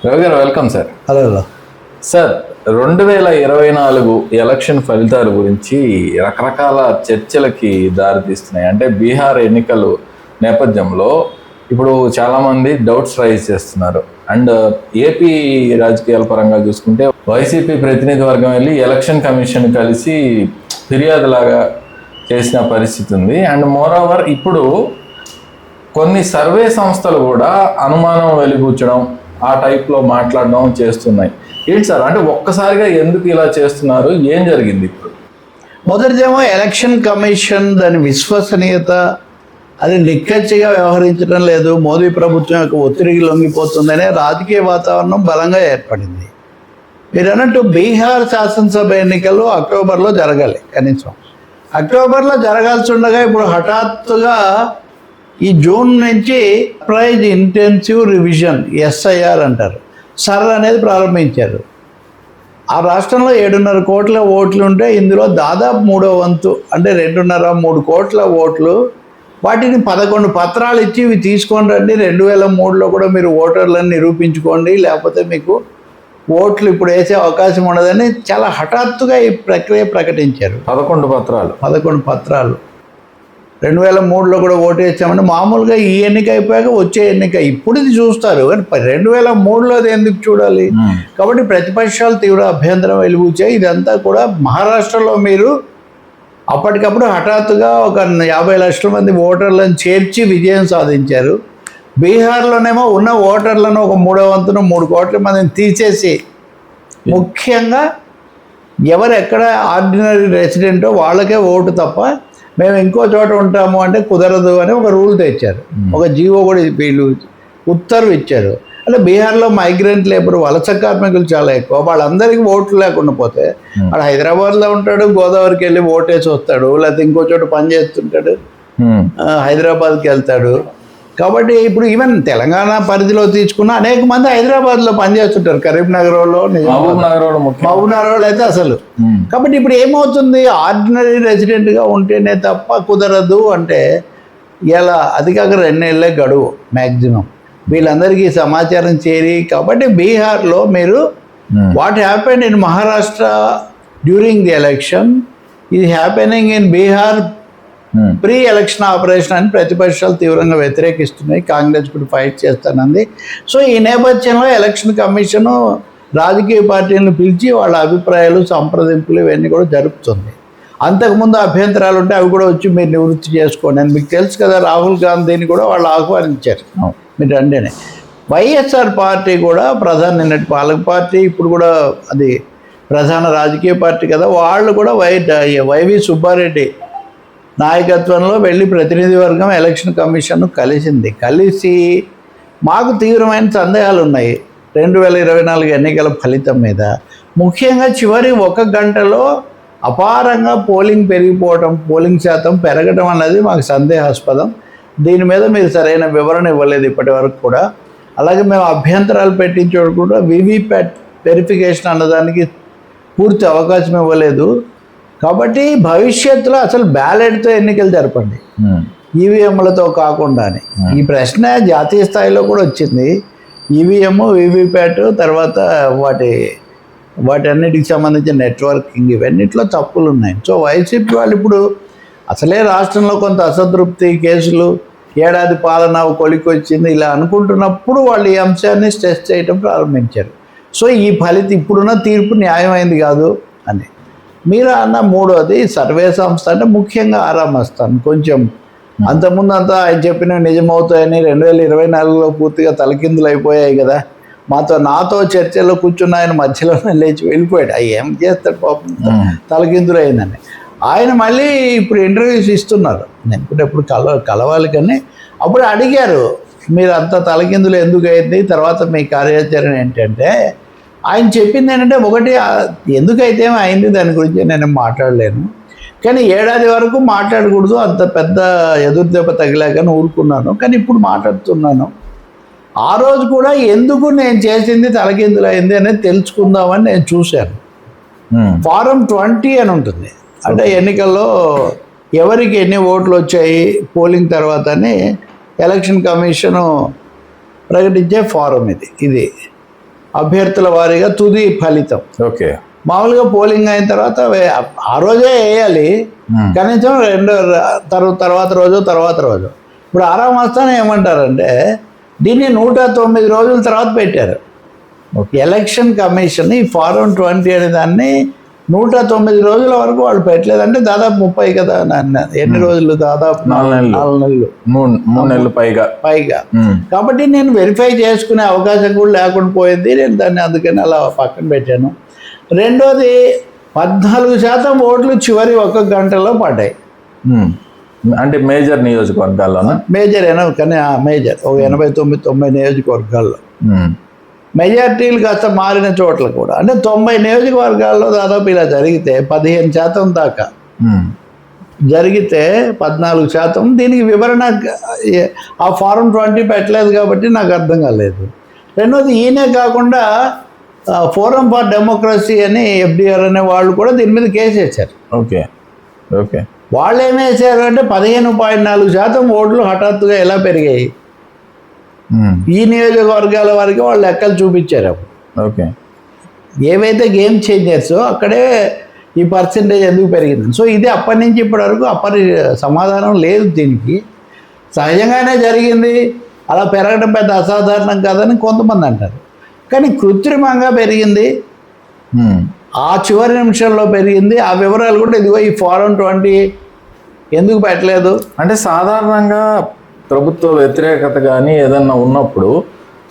రవి గారు welcome sir. Hello sir, 2024 election ఫలితాల గురించి రకరకాల చర్చలకి దారితీస్తున్నాయి. అంటే బీహార్ ఎన్నికలు నేపథ్యంలో ఇప్పుడు చాలామంది డౌట్స్ రైజ్ చేస్తున్నారు. అండ్ ఏపీ రాజకీయాల పరంగా చూసుకుంటే వైసీపీ ప్రతినిధి వర్గం వెళ్ళి ఎలక్షన్ కమిషన్ కలిసి ఫిర్యాదులాగా చేసిన పరిస్థితి ఉంది. అండ్ మోరోవర్ ఇప్పుడు కొన్ని సర్వే సంస్థలు కూడా అనుమానం వెలిబుచ్చడం, ఆ టైప్లో మాట్లాడడం చేస్తున్నాయి. ఏంటి సార్, అంటే ఒక్కసారిగా ఎందుకు ఇలా చేస్తున్నారు? ఏం జరిగింది ఇప్పుడు? మొదటిదేమో ఎలక్షన్ కమిషన్ దాని విశ్వసనీయత అది నిక్కచ్చిగా వ్యవహరించడం లేదు, మోదీ ప్రభుత్వం యొక్క ఒత్తిడికి లొంగిపోతుందనే రాజకీయ వాతావరణం బలంగా ఏర్పడింది. మీరు అన్నట్టు బీహార్ శాసనసభ ఎన్నికలు అక్టోబర్లో జరగాలి. కనీసం అక్టోబర్లో జరగాల్సి ఉండగా ఇప్పుడు హఠాత్తుగా ఈ జూన్ నుంచి ప్రైజ్ ఇంటెన్సివ్ రివిజన్ ఎస్ఐఆర్ అంటారు, సర్ అనేది ప్రారంభించారు. ఆ రాష్ట్రంలో 7.5 కోట్ల ఓట్లు ఉంటే ఇందులో దాదాపు 3వ వంతు అంటే 2.5-3 కోట్ల ఓట్లు, వాటిని 11 పత్రాలు ఇచ్చి ఇవి తీసుకొని రండి, 2003లో కూడా మీరు ఓటర్లను నిరూపించుకోండి, లేకపోతే మీకు ఓట్లు ఇప్పుడు వేసే అవకాశం ఉండదని చాలా హఠాత్తుగా ఈ ప్రక్రియ ప్రకటించారు. 11 పత్రాలు 2003లో కూడా ఓటు వేసామని మామూలుగా ఈ ఎన్నిక అయిపోయాక వచ్చే ఎన్నిక ఇప్పుడు ఇది చూస్తారు, కానీ 2003లో అది ఎందుకు చూడాలి? కాబట్టి ప్రతిపక్షాలు తీవ్ర అభ్యంతరం వెలుగుచ్చాయి. ఇదంతా కూడా మహారాష్ట్రలో మీరు అప్పటికప్పుడు హఠాత్తుగా ఒక 50 లక్షల మంది ఓటర్లను చేర్చి విజయం సాధించారు. బీహార్లోనేమో ఉన్న ఓటర్లను ఒక 3వ వంతున 3 కోట్ల మందిని తీసేసి ముఖ్యంగా ఎవరు ఎక్కడ ఆర్డినరీ రెసిడెంటో వాళ్ళకే ఓటు తప్ప మేము ఇంకో చోట ఉంటాము అంటే కుదరదు అని ఒక రూల్ తెచ్చారు. ఒక జీవో కూడా వీళ్ళు ఉత్తర్వు ఇచ్చారు. అంటే బీహార్లో మైగ్రెంట్ లేబర్ వలస కార్మికులు చాలా ఎక్కువ, వాళ్ళందరికీ ఓట్లు లేకుండా పోతే వాడు హైదరాబాద్లో ఉంటాడు, గోదావరికి వెళ్ళి ఓటేసి వస్తాడు, లేకపోతే ఇంకో చోట పని చేస్తుంటాడు, హైదరాబాద్కి వెళ్తాడు. కాబట్టి ఇప్పుడు ఈవెన్ తెలంగాణ పరిధిలో తీసుకున్న అనేక మంది హైదరాబాద్లో పనిచేస్తుంటారు, కరీంనగర్లో, మహబూబ్నగర్లో అయితే అసలు. కాబట్టి ఇప్పుడు ఏమవుతుంది, ఆర్డినరీ రెసిడెంట్గా ఉంటేనే తప్ప కుదరదు అంటే ఇలా అది కాక 2 నెలలే గడువు మ్యాక్సిమం వీళ్ళందరికీ సమాచారం చేరి. కాబట్టి బీహార్లో మీరు what happened in Maharashtra during the election ఇది happening in Bihar pre election operation అని ప్రతిపక్షాలు తీవ్రంగా వ్యతిరేకిస్తున్నాయి. కాంగ్రెస్ కూడా ఫైట్ చేస్తానంది. సో ఈ నేపథ్యంలో ఎలక్షన్ కమిషను రాజకీయ పార్టీలను పిలిచి వాళ్ళ అభిప్రాయాలు, సంప్రదింపులు ఇవన్నీ కూడా జరుపుతుంది. అంతకుముందు అభ్యంతరాలు ఉంటే అవి కూడా వచ్చి మీరు నివృత్తి చేసుకోండి అని. మీకు తెలుసు కదా, రాహుల్ గాంధీని కూడా వాళ్ళు ఆహ్వానించారు, మీరు రండిని. వైఎస్ఆర్ పార్టీ కూడా నిన్నటి పాలక పార్టీ, ఇప్పుడు కూడా అది ప్రధాన రాజకీయ పార్టీ కదా, వాళ్ళు కూడా వైవి సుబ్బారెడ్డి నాయకత్వంలో వెళ్ళి ప్రతినిధి వర్గం ఎలక్షన్ కమిషన్ను కలిసి మాకు తీవ్రమైన సందేహాలు ఉన్నాయి 2024 ఎన్నికల ఫలితం మీద. ముఖ్యంగా చివరి 1 గంటలో అపారంగా పోలింగ్ పెరిగిపోవటం, పోలింగ్ శాతం పెరగడం అన్నది మాకు సందేహాస్పదం. దీని మీద మీరు సరైన వివరణ ఇవ్వలేదు ఇప్పటి వరకు కూడా. అలాగే మేము అభ్యంతరాలు పెట్టించడం కూడా వీవీప్యాట్ వెరిఫికేషన్ అన్నదానికి పూర్తి అవకాశం ఇవ్వలేదు. కాబట్టి భవిష్యత్తులో అసలు బ్యాలెట్తో ఎన్నికలు జరపండి, ఈవీఎంలతో కాకుండా అని. ఈ ప్రశ్న జాతీయ స్థాయిలో కూడా వచ్చింది. ఈవీఎం, వీవీప్యాట్, తర్వాత వాటన్నిటికి సంబంధించిన నెట్వర్కింగ్, ఇవన్నిట్లో తప్పులు ఉన్నాయి. సో వైసీపీ వాళ్ళు ఇప్పుడు అసలే రాష్ట్రంలో కొంత అసంతృప్తి, కేసులు, ఏడాది పాలన కొలికొచ్చింది, ఇలా అనుకుంటున్నప్పుడు వాళ్ళు ఈ అంశాన్ని స్ట్రెస్ చేయడం ప్రారంభించారు. సో ఈ ఇప్పుడున్న తీర్పు న్యాయమైంది కాదు అని. మీరు అన్న 3వది సర్వే సంస్థ అంటే ముఖ్యంగా ఆరామస్తాను. కొంచెం అంతకుముందు అంతా ఆయన చెప్పినవి నిజమవుతాయని 2024లో పూర్తిగా తలకిందులు అయిపోయాయి కదా. నాతో చర్చలో కూర్చున్న ఆయన మధ్యలోనే లేచి వెళ్ళిపోయాడు. ఏం చేస్తాడు పాపం, తలకిందులు అయిందని. ఆయన మళ్ళీ ఇప్పుడు ఇంటర్వ్యూస్ ఇస్తున్నారు. నేను కూడా ఎప్పుడు కలవాలి, కానీ అప్పుడు అడిగారు మీరు అంత తలకిందులు ఎందుకు అయింది, తర్వాత మీ కార్యాచరణ ఏంటంటే ఆయన చెప్పింది ఏంటంటే, ఒకటి ఎందుకైతే అయింది దాని గురించి నేను మాట్లాడలేను, కానీ ఏడాది వరకు మాట్లాడకూడదు, అంత పెద్ద ఎదురుదెబ్బ తగిలాకని ఊరుకున్నాను, కానీ ఇప్పుడు మాట్లాడుతున్నాను. ఆ రోజు కూడా ఎందుకు నేను చేసింది తలకిందులు అయింది అనేది తెలుసుకుందామని నేను చూశాను. ఫారం 20 అని ఉంటుంది, అంటే ఎన్నికల్లో ఎవరికి ఎన్ని ఓట్లు వచ్చాయి పోలింగ్ తర్వాత అని ఎలక్షన్ కమిషను ప్రకటించే ఫారం ఇది. అభ్యర్థుల వారీగా తుది ఫలితం. ఓకే. మామూలుగా పోలింగ్ అయిన తర్వాత ఆ రోజే వేయాలి, కనీసం తర్వాత రోజు. ఇప్పుడు 6వ మాసాన ఏమంటారంటే దీన్ని 109 రోజుల తర్వాత పెట్టారు. ఎలక్షన్ కమిషన్ ఈ ఫారం 20 అనే దాన్ని 109 రోజుల వరకు వాళ్ళు పెట్టలేదంటే దాదాపు 30 కదా. ఎన్ని రోజులు? దాదాపు 4 నెలలు, 3 నెలలు పైగా. కాబట్టి నేను వెరిఫై చేసుకునే అవకాశం కూడా లేకుండా పోయింది. నేను దాన్ని అందుకని అలా పక్కన పెట్టాను. రెండోది 14% ఓట్లు చివరి 1 గంటలో పడ్డాయి. అంటే మేజర్ నియోజకవర్గాల్లోనా? మేజర్ కానీ మేజర్ ఒక 89-90 నియోజకవర్గాల్లో మెజార్టీలు కాస్త మారిన చోట్ల కూడా, అంటే 90 నియోజకవర్గాల్లో దాదాపు ఇలా జరిగితే 15% దాకా జరిగితే 14%. దీనికి వివరణ ఆ ఫారం 20 పెట్టలేదు కాబట్టి నాకు అర్థం కాలేదు. రెండోది ఈయనే కాకుండా ఫోరం ఫర్ డెమోక్రసీ అని FDR అనే వాళ్ళు కూడా దీని మీద కేసు వేశారు. ఓకే. వాళ్ళు ఏమి వేశారు అంటే 15.4% ఓట్లు హఠాత్తుగా ఎలా పెరిగాయి ఈ నియోజకవర్గాల వారికి వాళ్ళు లెక్కలు చూపించారు. ఓకే. ఏవైతే గేమ్ చేంజర్స్ అక్కడే ఈ పర్సెంటేజ్ ఎందుకు పెరిగింది. సో ఇది అప్పటి నుంచి ఇప్పటి వరకు సమాధానం లేదు దీనికి. సహజంగానే జరిగింది, అలా పెరగడం పెద్ద అసాధారణం కాదని కొంతమంది అంటారు. కానీ కృత్రిమంగా పెరిగింది, ఆ చివరి నిమిషంలో పెరిగింది. ఆ వివరాలు కూడా ఇదిగో ఈ ఫారం 20 ఎందుకు పెట్టలేదు అంటే సాధారణంగా ప్రభుత్వ వ్యతిరేకత కానీ ఏదన్నా ఉన్నప్పుడు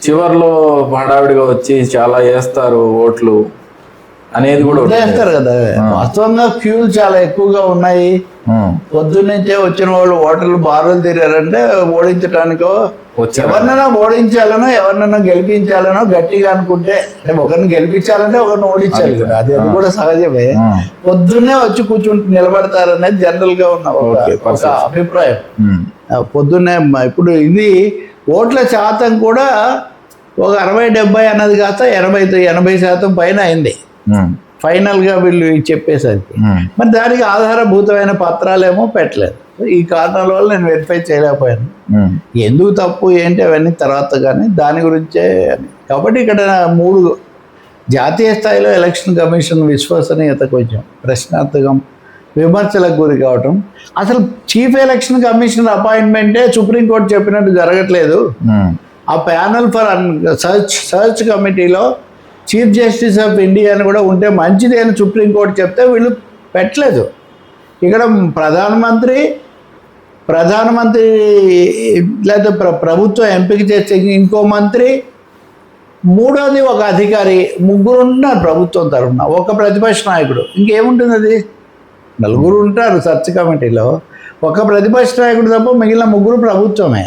చివర్లో హడావిడిగా వచ్చి చాలా వేస్తారు ఓట్లు అనేది కూడా వేస్తారు కదా. వాస్తవంగా క్యూలు చాలా ఎక్కువగా ఉన్నాయి. పొద్దున్నుంచే వచ్చిన వాళ్ళు ఓటర్లు బారులు తిరిగారంటే ఓడించడానికో ఎవరినైనా ఓడించాలనో ఎవరినైనా గెలిపించాలనో గట్టిగా అనుకుంటే, ఒకరిని గెలిపించాలంటే ఒకరిని ఓడించాలి కదా, అది కూడా సహజమే. పొద్దున్నే వచ్చి నిలబడతారనేది జనరల్ గా ఉన్న ఒక అభిప్రాయం. పొద్దున్నే ఇప్పుడు ఇది ఓట్ల శాతం కూడా ఒక 60-70 అన్నది కాస్త 80% పైన అయింది ఫైనల్గా వీళ్ళు చెప్పేసరికి. మరి దానికి ఆధారభూతమైన పత్రాలేమో పెట్టలేదు. ఈ కారణాల వల్ల నేను వెరిఫై చేయలేకపోయాను. ఎందుకు తప్పు ఏంటి అవన్నీ తర్వాత, కానీ దాని గురించే. కాబట్టి ఇక్కడ 3 జాతీయ స్థాయిలో ఎలక్షన్ కమిషన్ విశ్వసనీయత కొంచెం ప్రశ్నార్థకం, విమర్శలకు గురి కావటం. అసలు చీఫ్ ఎలక్షన్ కమిషనర్ అపాయింట్మెంటే సుప్రీంకోర్టు చెప్పినట్టు జరగట్లేదు. ఆ ప్యానల్ ఫర్ సర్చ్ కమిటీలో చీఫ్ జస్టిస్ ఆఫ్ ఇండియా అని కూడా ఉంటే మంచిది అని సుప్రీంకోర్టు చెప్తే వీళ్ళు పెట్టలేదు. ఇక్కడ ప్రధానమంత్రి లేదా ప్రభుత్వం ఎంపిక చేసే ఇంకో మంత్రి, మూడోది ఒక అధికారి, 3 ఉన్నారు ప్రభుత్వం తరఫున, ఒక ప్రతిపక్ష నాయకుడు. ఇంకేముంటుంది? అది 4 ఉంటారు సర్చ్ కమిటీలో, ఒక ప్రతిపక్ష నాయకుడు తప్ప మిగిలిన 3 ప్రభుత్వమే.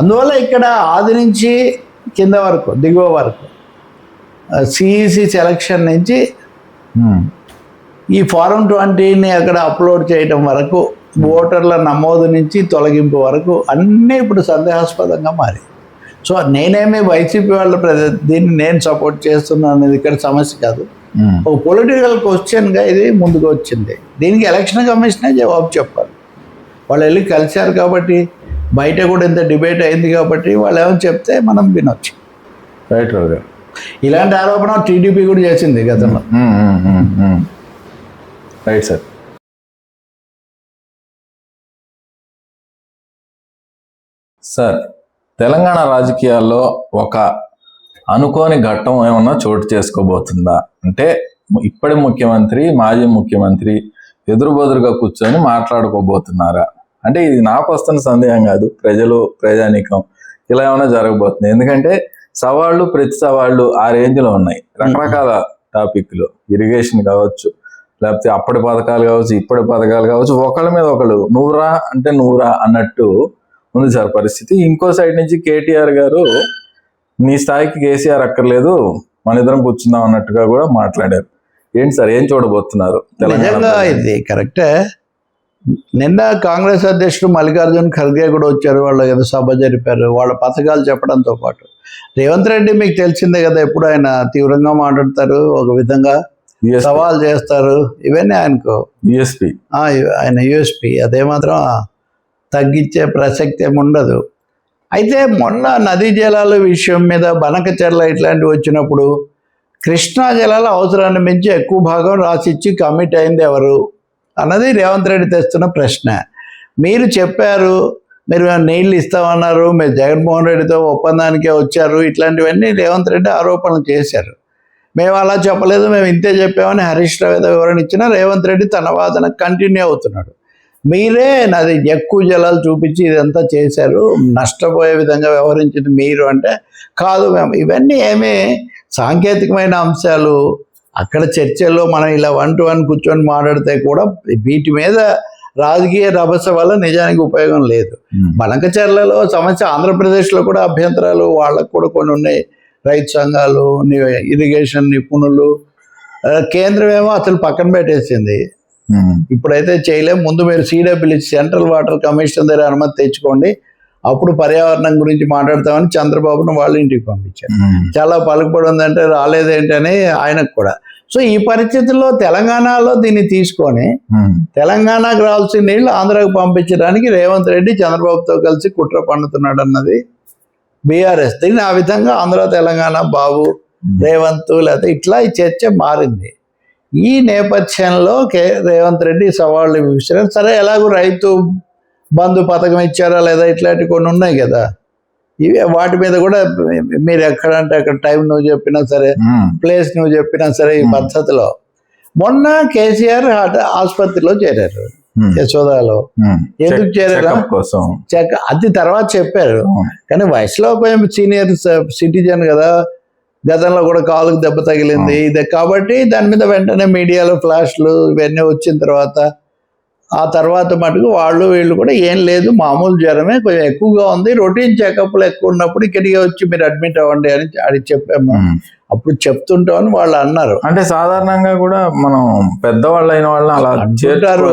అందువల్ల ఇక్కడ ఆది నుంచి కింద వరకు, దిగువ వరకు, సిఈసి సెలక్షన్ నుంచి ఈ ఫారం 20ని అక్కడ అప్లోడ్ చేయడం వరకు, ఓటర్ల నమోదు నుంచి తొలగింపు వరకు అన్నీ ఇప్పుడు సందేహాస్పదంగా మారి. సో నేనేమి వైసీపీ వాళ్ళ దీన్ని నేను సపోర్ట్ చేస్తున్నాను అనేది ఇక్కడ సమస్య కాదు. ఒక పొలిటికల్ క్వశ్చన్గా ఇది ముందుకు వచ్చింది. దీనికి ఎలక్షన్ కమిషనే జవాబు చెప్పాలి. వాళ్ళు వెళ్ళి కలిశారు కాబట్టి, బయట కూడా ఇంత డిబేట్ అయింది కాబట్టి వాళ్ళు ఏమని చెప్తే మనం వినొచ్చు. రైట్. ఇలాంటి ఆరోపణ టీడీపీ కూడా చేసింది గతంలో. Right sir. సార్, తెలంగాణ రాజకీయాల్లో ఒక అనుకోని ఘట్టం ఏమన్నా చోటు చేసుకోబోతుందా? అంటే ఇప్పటి ముఖ్యమంత్రి, మాజీ ముఖ్యమంత్రి ఎదురుబెదురుగా కూర్చొని మాట్లాడుకోబోతున్నారా? అంటే ఇది నాకు వస్తున్న సందేహం కాదు, ప్రజానీకం ఇలా ఏమైనా జరగబోతుంది. ఎందుకంటే సవాళ్ళు ప్రతి సవాళ్ళు ఆ రేంజ్లో ఉన్నాయి. రకరకాల టాపిక్లు, ఇరిగేషన్ కావచ్చు, లేకపోతే అప్పటి పథకాలు కావచ్చు, ఇప్పటి పథకాలు కావచ్చు, ఒకళ్ళ మీద ఒకళ్ళు నువ్వురా అంటే నువ్వురా అన్నట్టు ఉంది సార్ పరిస్థితి. ఇంకో సైడ్ నుంచి కేటీఆర్ గారు నీ స్థాయికి కేసీఆర్ అక్కర్లేదు, మన ఇద్దరం కూర్చుందాం అన్నట్టుగా కూడా మాట్లాడారు. ఏంటి సార్, ఏం చూడబోతున్నారు తెలంగాణ? ఇది కరెక్టే. నిన్న కాంగ్రెస్ అధ్యక్షుడు మల్లికార్జున్ ఖర్గే కూడా వచ్చారు. వాళ్ళు ఏదో సభ జరిపారు. వాళ్ళ పథకాలు చెప్పడంతో పాటు రేవంత్ రెడ్డి మీకు తెలిసిందే కదా, ఎప్పుడు ఆయన తీవ్రంగా మాట్లాడతారు, ఒక విధంగా సవాల్ చేస్తారు. ఇవన్నీ ఆయనకు యూఎస్పీ, ఆయన యూఎస్పీ. అదేమాత్రం తగ్గించే ప్రసక్తి ఏమి ఉండదు. అయితే మొన్న నదీ జలాల విషయం మీద బనకచెర్ల ఇట్లాంటివి వచ్చినప్పుడు కృష్ణా జలాల అవసరాన్ని మించి ఎక్కువ భాగం రాసిచ్చి కమిట్ అయింది ఎవరు అన్నది రేవంత్ రెడ్డి తెస్తున్న ప్రశ్న. మీరు చెప్పారు, మీరు నీళ్ళు ఇస్తామన్నారు, మీరు జగన్మోహన్ రెడ్డితో ఒప్పందానికే వచ్చారు, ఇట్లాంటివన్నీ రేవంత్ రెడ్డి ఆరోపణలు చేశారు. మేము అలా చెప్పలేదు, మేము ఇంతే చెప్పామని హరీష్ రావు ఏదో వివరణ ఇచ్చినా రేవంత్ రెడ్డి తన వాదన కంటిన్యూ అవుతున్నాడు. మీరే నాది ఎక్కువ జలాలు చూపించి ఇదంతా చేశారు, నష్టపోయే విధంగా వ్యవహరించింది మీరు అంటే, కాదు మేము ఇవన్నీ ఏమీ సాంకేతికమైన అంశాలు. అక్కడ చర్చల్లో మనం ఇలా 1-to-1 కూర్చొని మాట్లాడితే కూడా వీటి మీద రాజకీయ రభస వల్ల నిజానికి ఉపయోగం లేదు. బనకచెర్లలో సమస్య ఆంధ్రప్రదేశ్లో కూడా అభ్యంతరాలు వాళ్ళకు కూడా కొన్ని ఉన్నాయి. రైతు సంఘాలు, ఇరిగేషన్ నిపుణులు, కేంద్రం ఏమో అసలు పక్కన పెట్టేసింది. ఇప్పుడైతే చేయలేం, ముందు మీరు CWC సెంట్రల్ వాటర్ కమిషన్ దగ్గర అనుమతి తెచ్చుకోండి, అప్పుడు పర్యావరణం గురించి మాట్లాడతామని చంద్రబాబును వాళ్ళ ఇంటికి పంపించారు. చాలా పలుకుబడి ఉందంటే రాలేదేంటని ఆయనకు కూడా. సో ఈ పరిస్థితుల్లో తెలంగాణలో దీన్ని తీసుకొని తెలంగాణకు రావాల్సిన నీళ్లు ఆంధ్రాకు పంపించడానికి రేవంత్ రెడ్డి చంద్రబాబుతో కలిసి కుట్ర పన్నుతున్నాడు అన్నది బీఆర్ఎస్. దీన్ని ఆ విధంగా ఆంధ్ర తెలంగాణ బాబు రేవంత్ లేకపోతే ఇట్లా ఈ చర్చ మారింది. ఈ నేపథ్యంలో రేవంత్ రెడ్డి సవాళ్ళు విసిరారు. సరే, ఎలాగో రైతు బంధు పథకం ఇచ్చారా లేదా ఇట్లాంటివి కొన్ని ఉన్నాయి కదా, ఇవి వాటి మీద కూడా మీరు ఎక్కడంటే అక్కడ టైం నువ్వు చెప్పినా సరే, ప్లేస్ నువ్వు చెప్పినా సరే, ఈ పద్ధతిలో మొన్న కేసీఆర్ ఆసుపత్రిలో చేరారు, యశోదాలో. ఎందుకు చేరారు? అది తర్వాత చెప్పారు. కానీ వయసులో కొంచెం సీనియర్ సిటిజన్ కదా, గతంలో కూడా కాలుకు దెబ్బ తగిలింది ఇదే కాబట్టి దాని మీద వెంటనే మీడియాలో ఫ్లాష్లు ఇవన్నీ వచ్చిన తర్వాత ఆ తర్వాత మటుకు వీళ్ళు కూడా ఏం లేదు, మామూలు జ్వరమే, కొంచెం ఎక్కువగా ఉంది, రొటీన్ చెకప్లు ఎక్కువ ఉన్నప్పుడు ఇక్కడికి వచ్చి మీరు అడ్మిట్ అవ్వండి అని అడిగి చెప్పాము. అప్పుడు చెప్తుంటామని వాళ్ళు అన్నారు. అంటే సాధారణంగా కూడా మనం పెద్దవాళ్ళు అయిన వాళ్ళు అలా చేస్తారు,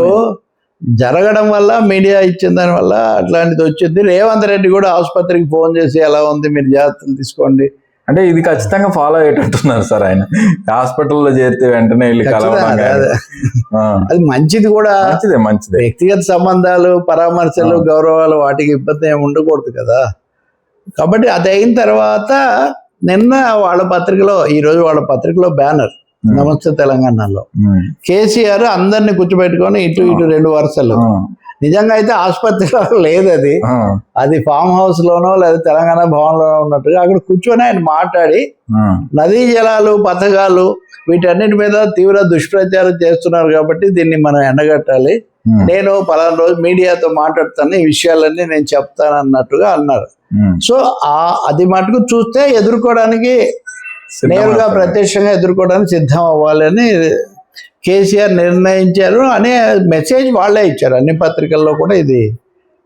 జరగడం వల్ల మీడియా ఇచ్చిన దాని వల్ల అట్లాంటిది వచ్చింది. రేవంత్ రెడ్డి కూడా ఆసుపత్రికి ఫోన్ చేసి ఎలా ఉంది, మీరు జాగ్రత్తలు తీసుకోండి అంటే ఇది ఖచ్చితంగా ఫాలో అయ్యేటట్టున్నారు సార్ ఆయన. హాస్పిటల్లో చేరితే వెంటనే వెళ్ళి అది మంచిది కూడా, మంచిదే. వ్యక్తిగత సంబంధాలు, పరామర్శలు, గౌరవాలు వాటికి ఇబ్బంది ఏమి ఉండకూడదు కదా. కాబట్టి అది అయిన తర్వాత నిన్న వాళ్ళ పత్రికలో, ఈరోజు వాళ్ళ పత్రికలో బ్యానర్ నమస్తే తెలంగాణలో కేసీఆర్ అందరినీ కూర్చోబెట్టుకొని ఇటు 2 వరుసలు. నిజంగా అయితే ఆసుపత్రిలో లేదు, అది ఫామ్ హౌస్ లోనో లేదా తెలంగాణ భవన్ లోనో ఉన్నట్టుగా అక్కడ కూర్చొని ఆయన మాట్లాడి నదీ జలాలు, పథకాలు వీటన్నిటి మీద తీవ్ర దుష్ప్రచారం చేస్తున్నారు కాబట్టి దీన్ని మనం ఎండగట్టాలి, నేను పలానా రోజు మీడియాతో మాట్లాడుతాను, ఈ విషయాలన్నీ నేను చెప్తాను అన్నట్టుగా అన్నారు. సో అది మటుకు చూస్తే ఎదుర్కోవడానికి, నేరుగా ప్రత్యక్షంగా ఎదుర్కోవడానికి సిద్ధం అవ్వాలని కేసీఆర్ నిర్ణయించారు అనే మెసేజ్ వాళ్ళే ఇచ్చారు. అన్ని పత్రికల్లో కూడా ఇది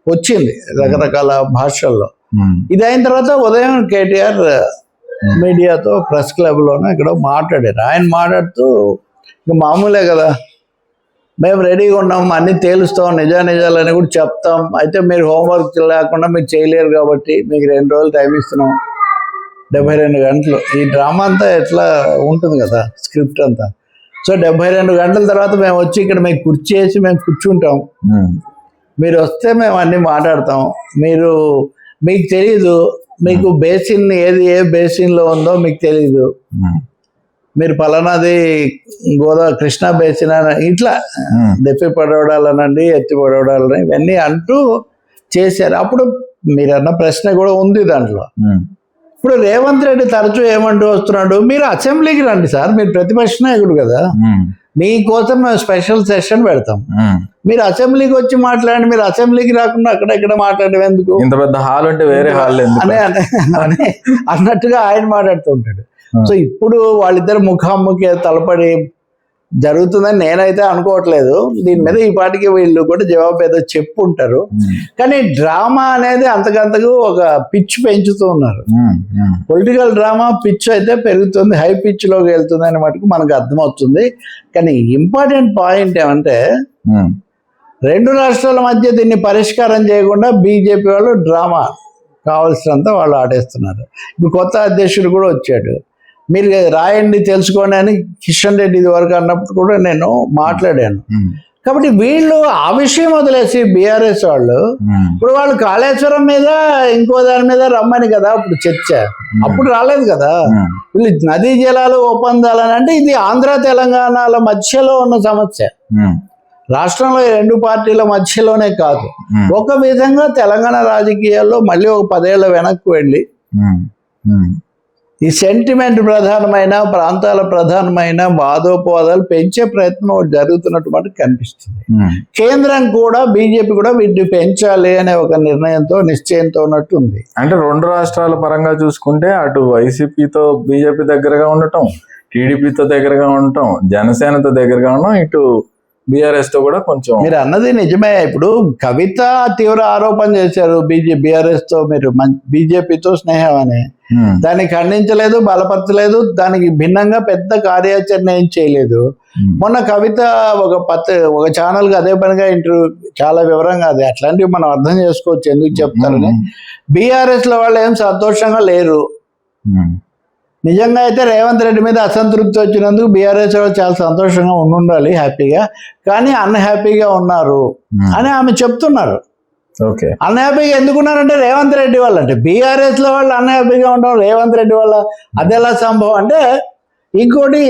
వచ్చింది రకరకాల భాషల్లో. ఇది అయిన తర్వాత ఉదయం కేటీఆర్ మీడియాతో ప్రెస్ క్లబ్లోనే ఇక్కడ మాట్లాడారు. ఆయన మాట్లాడుతూ, ఇక మామూలే కదా, మేము రెడీగా ఉన్నాం, అన్నీ తేలుస్తాం, నిజాలని కూడా చెప్తాం, అయితే మీరు హోంవర్క్ లేకుండా మీరు చేయలేరు కాబట్టి మీకు 2 రోజులు టైం ఇస్తున్నాం, 72 గంటలు. ఈ డ్రామా అంతా ఎట్లా ఉంటుంది కదా స్క్రిప్ట్ అంతా. సో 72 గంటల తర్వాత మేము వచ్చి ఇక్కడ మీకు కుర్చీ వేసి మేము కూర్చుంటాం, మీరు వస్తే మేము అన్నీ మాట్లాడతాం, మీకు తెలీదు, మీకు బేసిన్ ఏ బేసిన్లో ఉందో మీకు తెలీదు, మీరు పలానాది కృష్ణా బేసిన్ అని ఇట్లా దెప్పి పడవడాలనండి, ఎత్తి పడవడాలని ఇవన్నీ అంటూ చేశారు. అప్పుడు మీరన్న ప్రశ్న కూడా ఉంది దాంట్లో. ఇప్పుడు రేవంత్ రెడ్డి తరచూ ఏమంటూ వస్తున్నాడు, మీరు అసెంబ్లీకి రండి సార్, మీరు ప్రతిపక్ష నాయకుడు కదా, మీకోసం మేము స్పెషల్ సెషన్ పెడతాం, మీరు అసెంబ్లీకి వచ్చి మాట్లాడండి, మీరు అసెంబ్లీకి రాకుండా అక్కడెక్కడ మాట్లాడడం ఎందుకు, ఇంత పెద్ద హాల్ ఉంటే వేరే హాల్ అన్నట్టుగా ఆయన మాట్లాడుతూ ఉంటాడు. సో ఇప్పుడు వాళ్ళిద్దరు ముఖాముఖి తలపడి జరుగుతుందని నేనైతే అనుకోవట్లేదు. దీని మీద ఈ పాటికి వీళ్ళు కూడా జవాబు ఏదో చెప్పుంటారు. కానీ డ్రామా అనేది అంతకంతకు ఒక పిచ్ పెంచుతూ ఉన్నారు. పొలిటికల్ డ్రామా పిచ్ అయితే పెరుగుతుంది, హై పిచ్లోకి వెళ్తుంది అని మటుకు మనకు అర్థమవుతుంది. కానీ ఇంపార్టెంట్ పాయింట్ ఏమంటే 2 రాష్ట్రాల మధ్య దీన్ని పరిష్కారం చేయకుండా బీజేపీ వాళ్ళు డ్రామా కావాల్సినంత వాళ్ళు ఆడేస్తున్నారు. ఇప్పుడు కొత్త అధ్యక్షుడు కూడా వచ్చాడు, మీరు రాయండి తెలుసుకోండి అని కిషన్ రెడ్డి ఇది వరకు అన్నప్పుడు కూడా నేను మాట్లాడాను. కాబట్టి వీళ్ళు ఆ విషయం వదిలేసి బీఆర్ఎస్ వాళ్ళు ఇప్పుడు వాళ్ళు కాళేశ్వరం మీద ఇంకో దాని మీద రమ్మని కదా అప్పుడు చర్చ, అప్పుడు రాలేదు కదా. వీళ్ళు నదీ జలాలు ఒప్పందాలని అంటే ఇది ఆంధ్ర తెలంగాణల మధ్యలో ఉన్న సమస్య, రాష్ట్రంలో ఈ రెండు పార్టీల మధ్యలోనే కాదు. ఒక విధంగా తెలంగాణ రాజకీయాల్లో మళ్ళీ ఒక 10 ఏళ్ల వెనక్కి వెళ్ళి ఈ సెంటిమెంట్ ప్రధానమైన ప్రాంతాల ప్రధానమైన వాదోపవాదాలు పెంచే ప్రయత్నం జరుగుతున్నట్టు మనకు కనిపిస్తుంది. కేంద్రం కూడా బీజేపీ కూడా వీటిని పెంచాలి అనే ఒక నిర్ణయంతో నిశ్చయంతో ఉన్నట్టు ఉంది. అంటే రెండు రాష్ట్రాల పరంగా చూసుకుంటే అటు వైసీపీతో బీజేపీ దగ్గరగా ఉండటం, టీడీపీతో దగ్గరగా ఉండటం, జనసేనతో దగ్గరగా ఉండటం, ఇటు బీఆర్ఎస్ తో కూడా కొంచెం. మీరు అన్నది నిజమే. ఇప్పుడు కవిత తీవ్ర ఆరోపణ చేశారు బీఆర్ఎస్ తో మీరు బీజేపీతో స్నేహం అని, దాన్ని ఖండించలేదు, బలపరచలేదు, దానికి భిన్నంగా పెద్ద కార్యాచరణ ఏం చేయలేదు. మొన్న కవిత ఒక ఛానల్ కి అదే పనిగా ఇంటర్వ్యూ చాలా వివరంగా అది అట్లాంటివి మనం అర్థం చేసుకోవచ్చు ఎందుకు చెప్తారని. బీఆర్ఎస్ లో వాళ్ళు ఏం సంతోషంగా లేరు. నిజంగా అయితే రేవంత్ రెడ్డి మీద అసంతృప్తి వచ్చినందుకు బీఆర్ఎస్ వాళ్ళు చాలా సంతోషంగా ఉండాలి, హ్యాపీగా, కానీ అన్హ్యాపీగా ఉన్నారు అని ఆమె చెప్తున్నారు. ఓకే, అన్హ్యాపీగా ఎందుకున్నారంటే రేవంత్ రెడ్డి వాళ్ళు, అంటే బీఆర్ఎస్ లో వాళ్ళు అన్హ్యాపీగా ఉండడం రేవంత్ రెడ్డి వల్ల అదెలా సంభవం అంటే. ఇంకోటి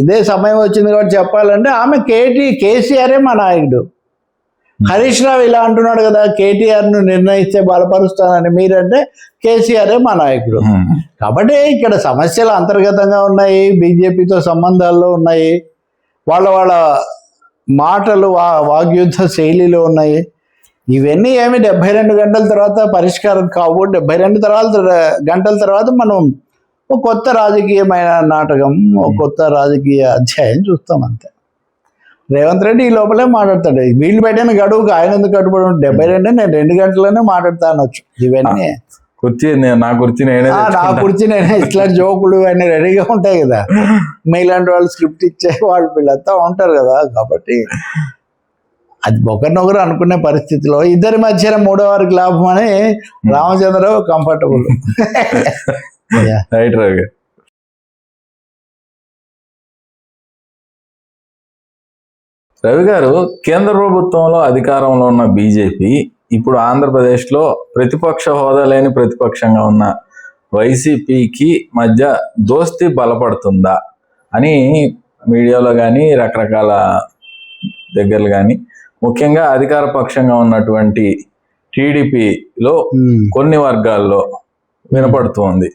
ఇదే సమయం వచ్చింది కాబట్టి చెప్పాలంటే ఆమె కేసీఆరే మా నాయకుడు. హరీష్ రావు ఇలా అంటున్నాడు కదా, కేటీఆర్ ను నిర్ణయిస్తే బలపరుస్తానని, మీరంటే కేసీఆరే మా నాయకుడు. కాబట్టి ఇక్కడ సమస్యలు అంతర్గతంగా ఉన్నాయి, బీజేపీతో సంబంధాల్లో ఉన్నాయి, వాళ్ళ మాటలు వాగ్యుద్ధ శైలిలో ఉన్నాయి. ఇవన్నీ ఏమి 72 గంటల తర్వాత పరిష్కారం కావు. 72 గంటల తర్వాత మనం ఒక కొత్త రాజకీయమైన నాటకం, ఒక కొత్త రాజకీయ అధ్యాయం చూస్తాం అంతే. రేవంత్ రెడ్డి ఈ లోపలే మాట్లాడతాడు. వీళ్ళు పెట్టిన గడువుకు ఆయన ఎందుకు కట్టుబడి 72 నేను 2 గంటల్లోనే మాట్లాడతా అనొచ్చు. ఇవన్నీ నా కుర్చీ నేనే ఇట్లా జోకులు అన్నీ రెడీగా ఉంటాయి కదా. మీలాంటి వాళ్ళు స్క్రిప్ట్ ఇచ్చే వాళ్ళు వీళ్ళంతా ఉంటారు కదా. కాబట్టి అది ఒకరినొకరు అనుకునే పరిస్థితిలో ఇద్దరి మధ్యన మూడో వారికి లాభం అని రామచంద్రరావు కంఫర్టబుల్. రైట్ రవి. రవి గారు, కేంద్ర ప్రభుత్వంలో అధికారంలో ఉన్న బీజేపీ ఇప్పుడు ఆంధ్రప్రదేశ్లో ప్రతిపక్ష హోదా లేని ప్రతిపక్షంగా ఉన్న వైసీపీకి మధ్య దోస్తీ బలపడుతుందా అని మీడియాలో కానీ రకరకాల దగ్గరలు కానీ, ముఖ్యంగా అధికార పక్షంగా ఉన్నటువంటి టీడీపీలో కొన్ని వర్గాల్లో వినపడుతోంది.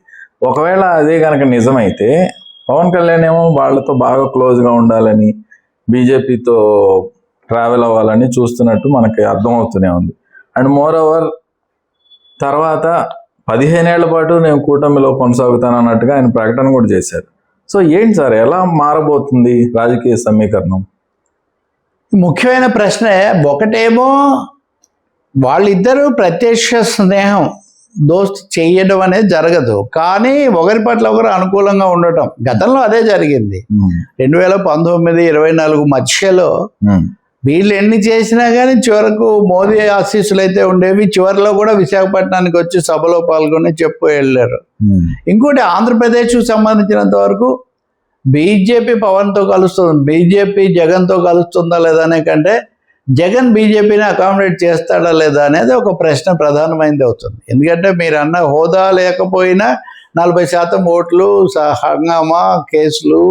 ఒకవేళ అదే కనుక నిజమైతే పవన్ కళ్యాణ్ ఏమో వాళ్ళతో బాగా క్లోజ్గా ఉండాలని, బీజేపీతో ట్రావెల్ అవ్వాలని చూస్తున్నట్టు మనకి అర్థమవుతూనే ఉంది. అండ్ మోర్ ఓవర్ తర్వాత 15 ఏళ్ల పాటు నేను కూటమిలో కొనసాగుతాను అన్నట్టుగా ఆయన ప్రకటన కూడా చేశారు. సో ఏంటి సార్, ఎలా మారబోతుంది రాజకీయ సమీకరణం? ముఖ్యమైన ప్రశ్న. ఒకటేమో వాళ్ళిద్దరూ ప్రత్యక్ష స్నేహం దోస్త్ చేయడం అనేది జరగదు, కానీ ఒకరి పట్ల ఒకరు అనుకూలంగా ఉండటం గతంలో అదే జరిగింది. 2019-24 మధ్యలో వీళ్ళు ఎన్ని చేసినా కానీ చివరకు మోదీ ఆశీస్సులు అయితే ఉండేవి. చివరిలో కూడా విశాఖపట్నానికి వచ్చి సభలో పాల్గొని చెప్పు వెళ్ళారు. ఇంకోటి ఆంధ్రప్రదేశ్కు సంబంధించినంత వరకు బీజేపీ పవన్తో కలుస్తుంది, బీజేపీ జగన్తో కలుస్తుందా లేదా అనే కంటే జగన్ బీజేపీని అకామిడేట్ చేస్తాడా లేదా అనేది ఒక ప్రశ్న ప్రధానమైనది అవుతుంది. ఎందుకంటే మీరు అన్న హోదా లేకపోయినా 40% ఓట్లు, హంగామా కేసులు,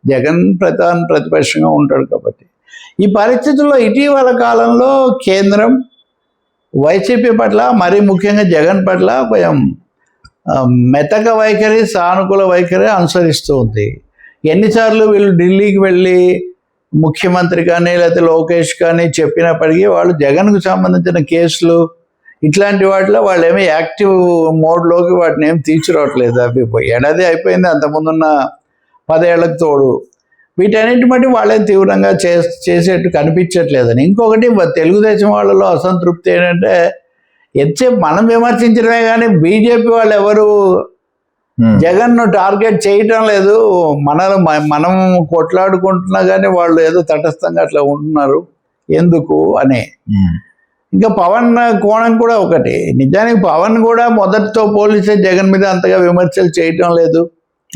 జగన్ ప్రతిపక్షంగా ఉంటాడు. కాబట్టి ఈ పరిస్థితుల్లో ఇటీవల కాలంలో కేంద్రం వైసీపీ పట్ల, మరీ ముఖ్యంగా జగన్ పట్ల కొంచెం మెతక వైఖరి, సానుకూల వైఖరి అనుసరిస్తూ ఉంది. ఎన్నిసార్లు వీళ్ళు ఢిల్లీకి వెళ్ళి ముఖ్యమంత్రి కానీ లేకపోతే లోకేష్ కానీ చెప్పినప్పటికీ వాళ్ళు జగన్కు సంబంధించిన కేసులు ఇట్లాంటి వాటిలో వాళ్ళు ఏమీ యాక్టివ్ మోడ్లోకి వాటిని ఏమి తీసుకురావట్లేదు. అవి ఏడాది అయిపోయింది, అంతకుముందున్న 10 ఏళ్లకు తోడు. వీటన్నిటి బట్టి వాళ్ళేం తీవ్రంగా చేసేట్టు కనిపించట్లేదని. ఇంకొకటి తెలుగుదేశం వాళ్ళలో అసంతృప్తి ఏంటంటే, ఎంతసేపు మనం విమర్శించడమే కానీ బీజేపీ వాళ్ళు ఎవరు జగన్ను టార్గెట్ చేయటం లేదు. మనం కొట్లాడుకుంటున్నా కానీ వాళ్ళు ఏదో తటస్థంగా అట్లా ఉంటున్నారు ఎందుకు అని. ఇంకా పవన్ కోణం కూడా ఒకటి. నిజానికి పవన్ కూడా మొదటితో పోలిస్తే జగన్ మీద అంతగా విమర్శలు చేయటం లేదు.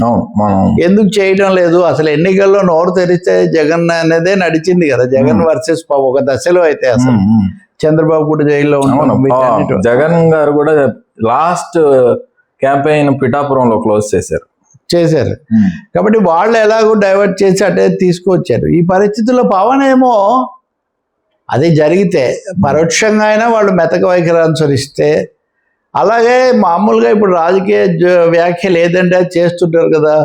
అవును మనం ఎందుకు చేయడం లేదు? అసలు ఎన్నికల్లో నోరు తెరిస్తే జగన్ అనేదే నడిచింది కదా, జగన్ వర్సెస్ ఒక దశలో అయితే అసలు చంద్రబాబు కూడా జైల్లో అవును ఉంటాం వీటన్నిటి వల్ల. జగన్ గారు కూడా లాస్ట్ క్యాంపెయిన్ పిఠాపురంలో క్లోజ్ చేశారు. చేశారు. కాబట్టి వాళ్ళు ఎలాగో డైవర్ట్ చేసి అటే తీసుకొచ్చారు. ఈ పరిస్థితుల్లో పవన్ ఏమో అది జరిగితే పరోక్షంగా అయినా వాళ్ళు మెతక వైఖరి అనుసరిస్తే, అలాగే మామూలుగా ఇప్పుడు రాజకీయ వ్యాఖ్యలు ఏదంటే అది చేస్తుంటారు కదా,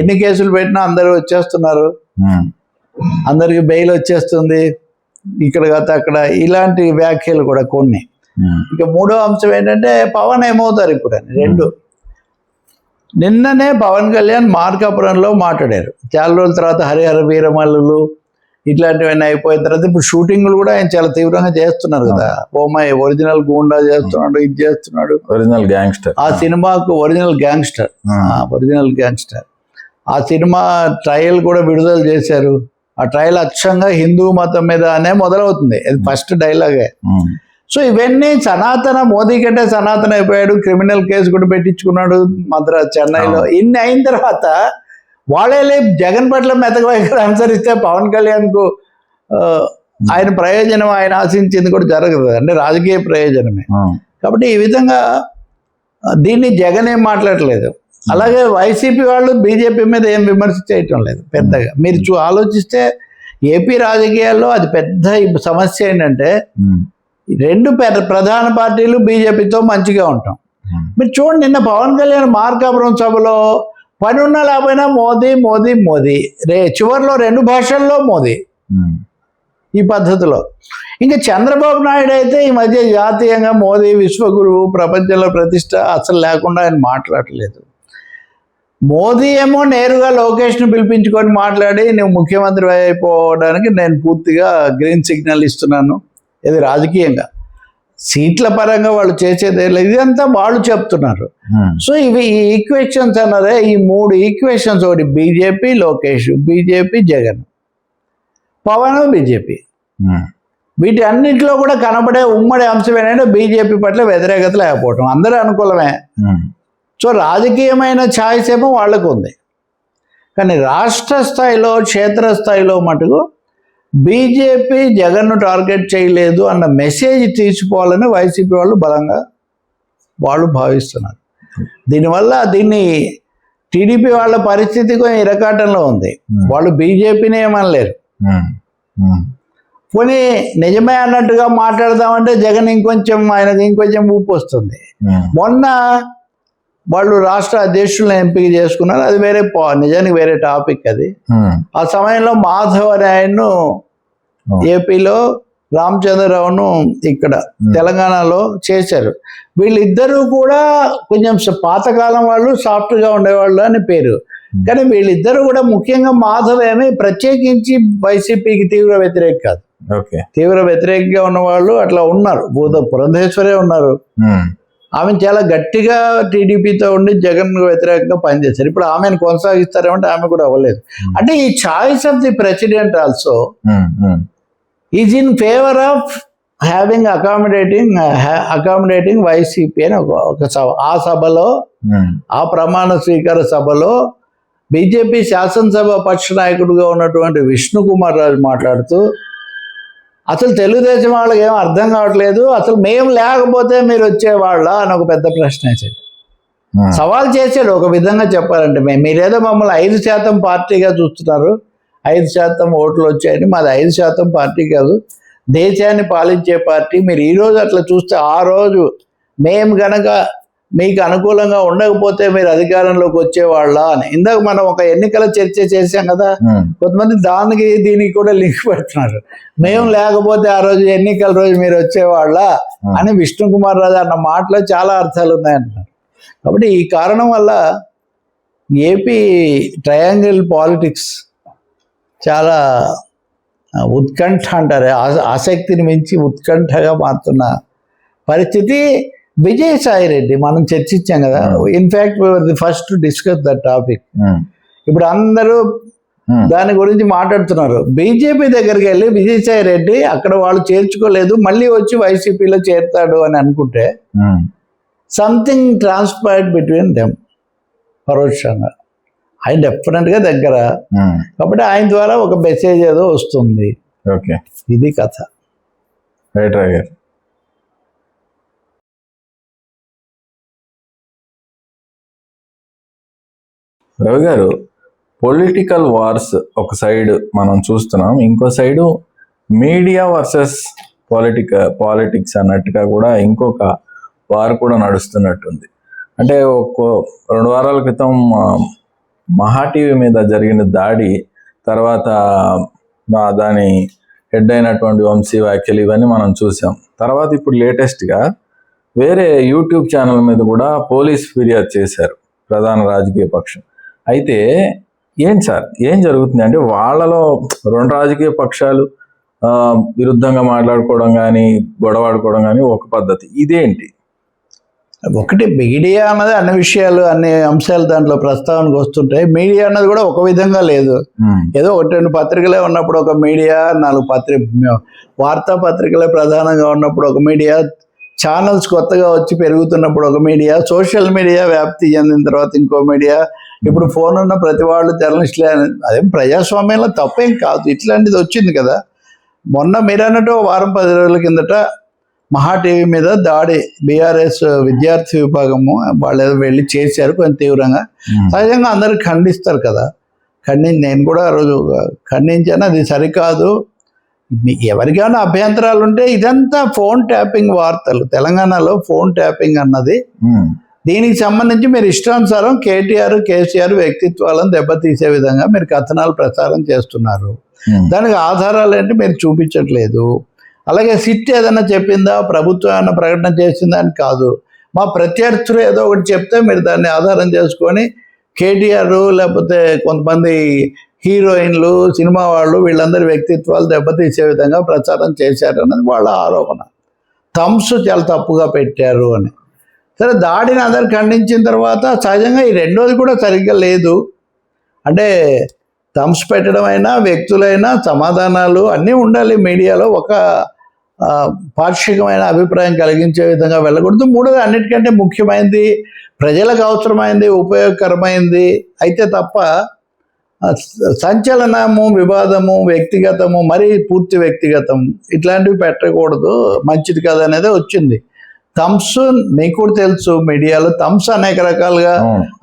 ఎన్ని కేసులు పెట్టినా అందరూ వచ్చేస్తున్నారు, అందరికి బెయిల్ వచ్చేస్తుంది ఇక్కడ కాదు అక్కడ, ఇలాంటి వ్యాఖ్యలు కూడా కొన్ని. ఇక మూడో అంశం ఏంటంటే పవన్ ఏమవుతారు ఇప్పుడు అని. రెండు, నిన్ననే పవన్ కళ్యాణ్ మార్కాపురంలో మాట్లాడారు. చాలా రోజుల తర్వాత హరిహర వీరమల్లులు ఇట్లాంటివన్నీ అయిపోయిన తర్వాత ఇప్పుడు షూటింగ్లు కూడా ఆయన చాలా తీవ్రంగా చేస్తున్నారు కదా. ఓమై ఒరిజినల్ గూండా చేస్తున్నాడు, ఇది చేస్తున్నాడు, ఒరిజినల్ గ్యాంగ్స్టర్. ఆ సినిమాకు ఒరిజినల్ గ్యాంగ్స్టర్, ఒరిజినల్ గ్యాంగ్స్టర్. ఆ సినిమా ట్రయల్ కూడా విడుదల చేశారు. ఆ ట్రయల్ అచ్చంగా హిందూ మతం మీద అనే మొదలవుతుంది, అది ఫస్ట్ డైలాగే. సో ఇవన్నీ సనాతన, మోదీ కంటే సనాతన అయిపోయాడు, క్రిమినల్ కేసు కూడా పెట్టించుకున్నాడు మద్రాస్ చెన్నైలో. ఇన్ని అయిన తర్వాత వాళ్ళే జగన్ పట్ల మెతక వైఖరి అనుసరిస్తే పవన్ కళ్యాణ్కు ఆయన ప్రయోజనం ఆయన ఆశించింది కూడా జరగదు, అంటే రాజకీయ ప్రయోజనమే. కాబట్టి ఈ విధంగా దీన్ని జగన్ ఏం మాట్లాడలేదు. అలాగే వైసీపీ వాళ్ళు బీజేపీ మీద ఏం విమర్శ చేయటం లేదు పెద్దగా. మీరు ఆలోచిస్తే ఏపీ రాజకీయాల్లో అది పెద్ద సమస్య ఏంటంటే రెండు ప్రధాన పార్టీలు బీజేపీతో మంచిగా ఉంటాం. మీరు చూడండి, నిన్న పవన్ కళ్యాణ్ మార్కాపురం సభలో పని ఉన్నా లేకపోయినా మోదీ మోదీ మోదీ, చివరిలో రెండు భాషల్లో మోదీ. ఈ పద్ధతిలో ఇంకా చంద్రబాబు నాయుడు అయితే ఈ మధ్య జాతీయంగా మోదీ విశ్వగురువు, ప్రపంచంలో ప్రతిష్ట అసలు లేకుండా ఆయన మాట్లాడలేదు. మోదీ ఏమో నేరుగా లోకేష్ను పిలిపించుకొని మాట్లాడి నువ్వు ముఖ్యమంత్రి అయిపోవడానికి నేను పూర్తిగా గ్రీన్ సిగ్నల్ ఇస్తున్నాను, ఇది రాజకీయంగా. సీట్ల పరంగా వాళ్ళు చేసేదే లేదు, ఇదంతా వాళ్ళు చెప్తున్నారు. సో ఇవి ఈ ఈక్వేషన్స్ అన్నదే, ఈ మూడు ఈక్వేషన్స్, ఒకటి BJP Lokesh, BJP Jagan, Pawan BJP, వీటి అన్నింటిలో కూడా కనబడే ఉమ్మడి అంశం ఏంటంటే బీజేపీ పట్ల వ్యతిరేకత లేకపోవటం. అందరూ అనుకూలమే. సో రాజకీయమైన ఛాయిస్ ఏమో వాళ్ళకు ఉంది, కానీ రాష్ట్ర స్థాయిలో క్షేత్రస్థాయిలో మటుకు బీజేపీ జగన్ను టార్గెట్ చేయలేదు అన్న మెసేజ్ తీసుకోవాలని వైసీపీ వాళ్ళు బలంగా భావిస్తున్నారు. దీనివల్ల దీన్ని టీడీపీ వాళ్ళ పరిస్థితి కొంచెం ఇరకాటంలో ఉంది. వాళ్ళు బీజేపీని ఏమనలేరు. పోనీ నిజమే అన్నట్టుగా మాట్లాడదామంటే జగన్ ఆయనకి ఇంకొంచెం ఊపు వస్తుంది. మొన్న వాళ్ళు రాష్ట్ర అధ్యక్షులను ఎంపిక చేసుకున్నారు, అది వేరే నిజానికి వేరే టాపిక్ అది. ఆ సమయంలో మాధవ్ అనే ఆయన్ను ఏపీలో, రామచంద్రరావును ఇక్కడ తెలంగాణలో చేశారు. వీళ్ళిద్దరూ కూడా కొంచెం పాతకాలం వాళ్ళు, సాఫ్ట్గా ఉండేవాళ్ళు అని పేరు. కానీ వీళ్ళిద్దరూ కూడా, ముఖ్యంగా మాధవ్ ఏమి ప్రత్యేకించి వైసీపీకి తీవ్ర వ్యతిరేక కాదు, తీవ్ర వ్యతిరేకంగా ఉన్నవాళ్ళు అట్లా ఉన్నారు. పురంధేశ్వరే ఉన్నారు, ఆమె చాలా గట్టిగా టీడీపీతో ఉండి జగన్ వ్యతిరేకంగా పనిచేశారు. ఇప్పుడు ఆమెను కొనసాగిస్తారేమంటే ఆమె కూడా అవ్వలేదు. అంటే ఈ choice of the president also is in favour of having accommodating YCP అని ఒక సభ. ఆ సభలో, ఆ ప్రమాణ స్వీకార సభలో బీజేపీ శాసనసభ పక్ష నాయకుడిగా ఉన్నటువంటి విష్ణు కుమార్ రాజు మాట్లాడుతూ, అసలు తెలుగుదేశం వాళ్ళకి ఏం అర్థం కావట్లేదు, అసలు మేము లేకపోతే మీరు వచ్చేవాళ్ళ అని ఒక పెద్ద ప్రశ్న వేసాడు. సవాల్ చేశాడు ఒక విధంగా చెప్పాలంటే. మీరేదో మమ్మల్ని 5% పార్టీగా చూస్తున్నారు, 5% ఓట్లు వచ్చాయని. మాది 5% పార్టీ కాదు, దేశాన్ని పాలించే పార్టీ. మీరు ఈరోజు అట్లా చూస్తే, ఆ రోజు మేము గనక మీకు అనుకూలంగా ఉండకపోతే మీరు అధికారంలోకి వచ్చేవాళ్ళ అని. ఇందాక మనం ఒక ఎన్నికల చర్చ చేశాం కదా, కొంతమంది దీనికి కూడా లింక్ పెడుతున్నారు. మేము లేకపోతే ఆ రోజు ఎన్నికల రోజు మీరు వచ్చేవాళ్ళ అని విష్ణు కుమార్ రాజు అన్న మాటలో చాలా అర్థాలు ఉన్నాయంటున్నారు. కాబట్టి ఈ కారణం వల్ల ఏపీ ట్రయాంగిల్ పాలిటిక్స్ చాలా ఉత్కంఠ అంటారు, ఆసక్తిని మించి ఉత్కంఠగా మారుతున్న పరిస్థితి. విజయసాయి రెడ్డి మనం చర్చించాం కదా, in fact the first discuss that topic. ఇప్పుడు అందరూ దాని గురించి మాట్లాడుతున్నారు. బీజేపీ దగ్గరికి వెళ్ళి విజయసాయి రెడ్డి అక్కడ వాళ్ళు చేర్చుకోలేదు, మళ్ళీ వచ్చి వైసీపీలో చేరుతాడు అని అనుకుంటే సంథింగ్ ట్రాన్స్పైర్డ్ బిట్వీన్ దెమ్ పరోక్షంగా. ఆయన డెఫినెట్గా దగ్గర. కాబట్టి ఆయన ద్వారా ఒక మెసేజ్ ఏదో వస్తుంది. ఓకే, ఇది కథ. రైట్ రావు గారు. రవి గారు, పొలిటికల్ వార్స్ ఒక సైడ్ మనం చూస్తున్నాం, ఇంకో సైడు మీడియా వర్సెస్ పాలిటిక్స్ అన్నట్టుగా కూడా ఇంకొక వార్ కూడా నడుస్తున్నట్టుంది. అంటే 2 వారాల క్రితం మహా టీవీ మీద జరిగిన దాడి తర్వాత దాని హెడ్ అయినటువంటి వంశీ వ్యాఖ్యలు ఇవన్నీ మనం చూసాం. తర్వాత ఇప్పుడు లేటెస్ట్గా వేరే యూట్యూబ్ ఛానల్ మీద కూడా పోలీస్ ఫిర్యాదు చేశారు ప్రధాన రాజకీయ పక్షం. అయితే ఏంటి సార్, ఏం జరుగుతుంది అంటే వాళ్ళలో 2 రాజకీయ పక్షాలు విరుద్ధంగా మాట్లాడుకోవడం కానీ గొడవాడుకోవడం కానీ ఒక పద్ధతి, ఇదేంటి? ఒకటి మీడియా అన్నది అన్ని విషయాలు అన్ని అంశాలు దాంట్లో ప్రస్తావనకు వస్తుంటాయి. మీడియా అన్నది కూడా ఒక విధంగా లేదు. ఏదో 1-2 పత్రికలే ఉన్నప్పుడు ఒక మీడియా, 4 వార్తాపత్రికలే ప్రధానంగా ఉన్నప్పుడు ఒక మీడియా, ఛానల్స్ కొత్తగా వచ్చి పెరుగుతున్నప్పుడు ఒక మీడియా, సోషల్ మీడియా వ్యాప్తి చెందిన తర్వాత ఇంకో మీడియా, ఇప్పుడు ఫోన్ ఉన్న ప్రతి వాళ్ళు జర్నలిస్టులే. అదేం ప్రజాస్వామ్యంలో తప్పేం కాదు, ఇట్లాంటిది వచ్చింది కదా. మొన్న మీరు అన్నట్టు 1-10 రోజుల కిందట మహా టీవీ మీద దాడి బీఆర్ఎస్ విద్యార్థి విభాగము వాళ్ళు ఏదో వెళ్ళి చేశారు కొంచెం తీవ్రంగా. సహజంగా అందరూ ఖండిస్తారు కదా, నేను కూడా ఆ రోజు ఖండించాను, అది సరికాదు. ఎవరికైనా అభ్యంతరాలు ఉంటే, ఇదంతా ఫోన్ ట్యాపింగ్ వార్తలు, తెలంగాణలో ఫోన్ ట్యాపింగ్ అన్నది, దీనికి సంబంధించి మీరు ఇష్టానుసారం కేసీఆర్ వ్యక్తిత్వాలను దెబ్బతీసే విధంగా మీరు కథనాలు ప్రచారం చేస్తున్నారు. దానికి ఆధారాలు ఏంటి మీరు చూపించట్లేదు. అలాగే సిట్ ఏదైనా చెప్పిందా, ప్రభుత్వం ఏమైనా ప్రకటన చేసిందా అని కాదు, మా ప్రత్యర్థులు ఏదో ఒకటి చెప్తే మీరు దాన్ని ఆధారం చేసుకొని కేటీఆర్ లేకపోతే కొంతమంది హీరోయిన్లు, సినిమా వాళ్ళు, వీళ్ళందరి వ్యక్తిత్వాలు దెబ్బతీసే విధంగా ప్రచారం చేశారన్నది వాళ్ళ ఆరోపణ. థమ్స్ చాలా తప్పుగా పెట్టారు అని. సరే, దాడిని అందరు ఖండించిన తర్వాత సహజంగా ఈ రెండోది కూడా సరిగ్గా లేదు. అంటే థమ్స్ పెట్టడం అయినా, వ్యక్తులైనా సమాధానాలు అన్నీ ఉండాలి మీడియాలో. ఒక పాక్షికమైన అభిప్రాయం కలిగించే విధంగా వెళ్ళకూడదు. మూడోది, అన్నిటికంటే ముఖ్యమైనది, ప్రజలకు అవసరమైంది, ఉపయోగకరమైంది అయితే తప్ప సంచలనము, వివాదము, వ్యక్తిగతము, మరీ పూర్తి వ్యక్తిగతం ఇట్లాంటివి పెట్టకూడదు, మంచిది కాదు అనేది వచ్చింది. థమ్స్ మీకు కూడా తెలుసు, మీడియాలో థమ్స్ అనేక రకాలుగా,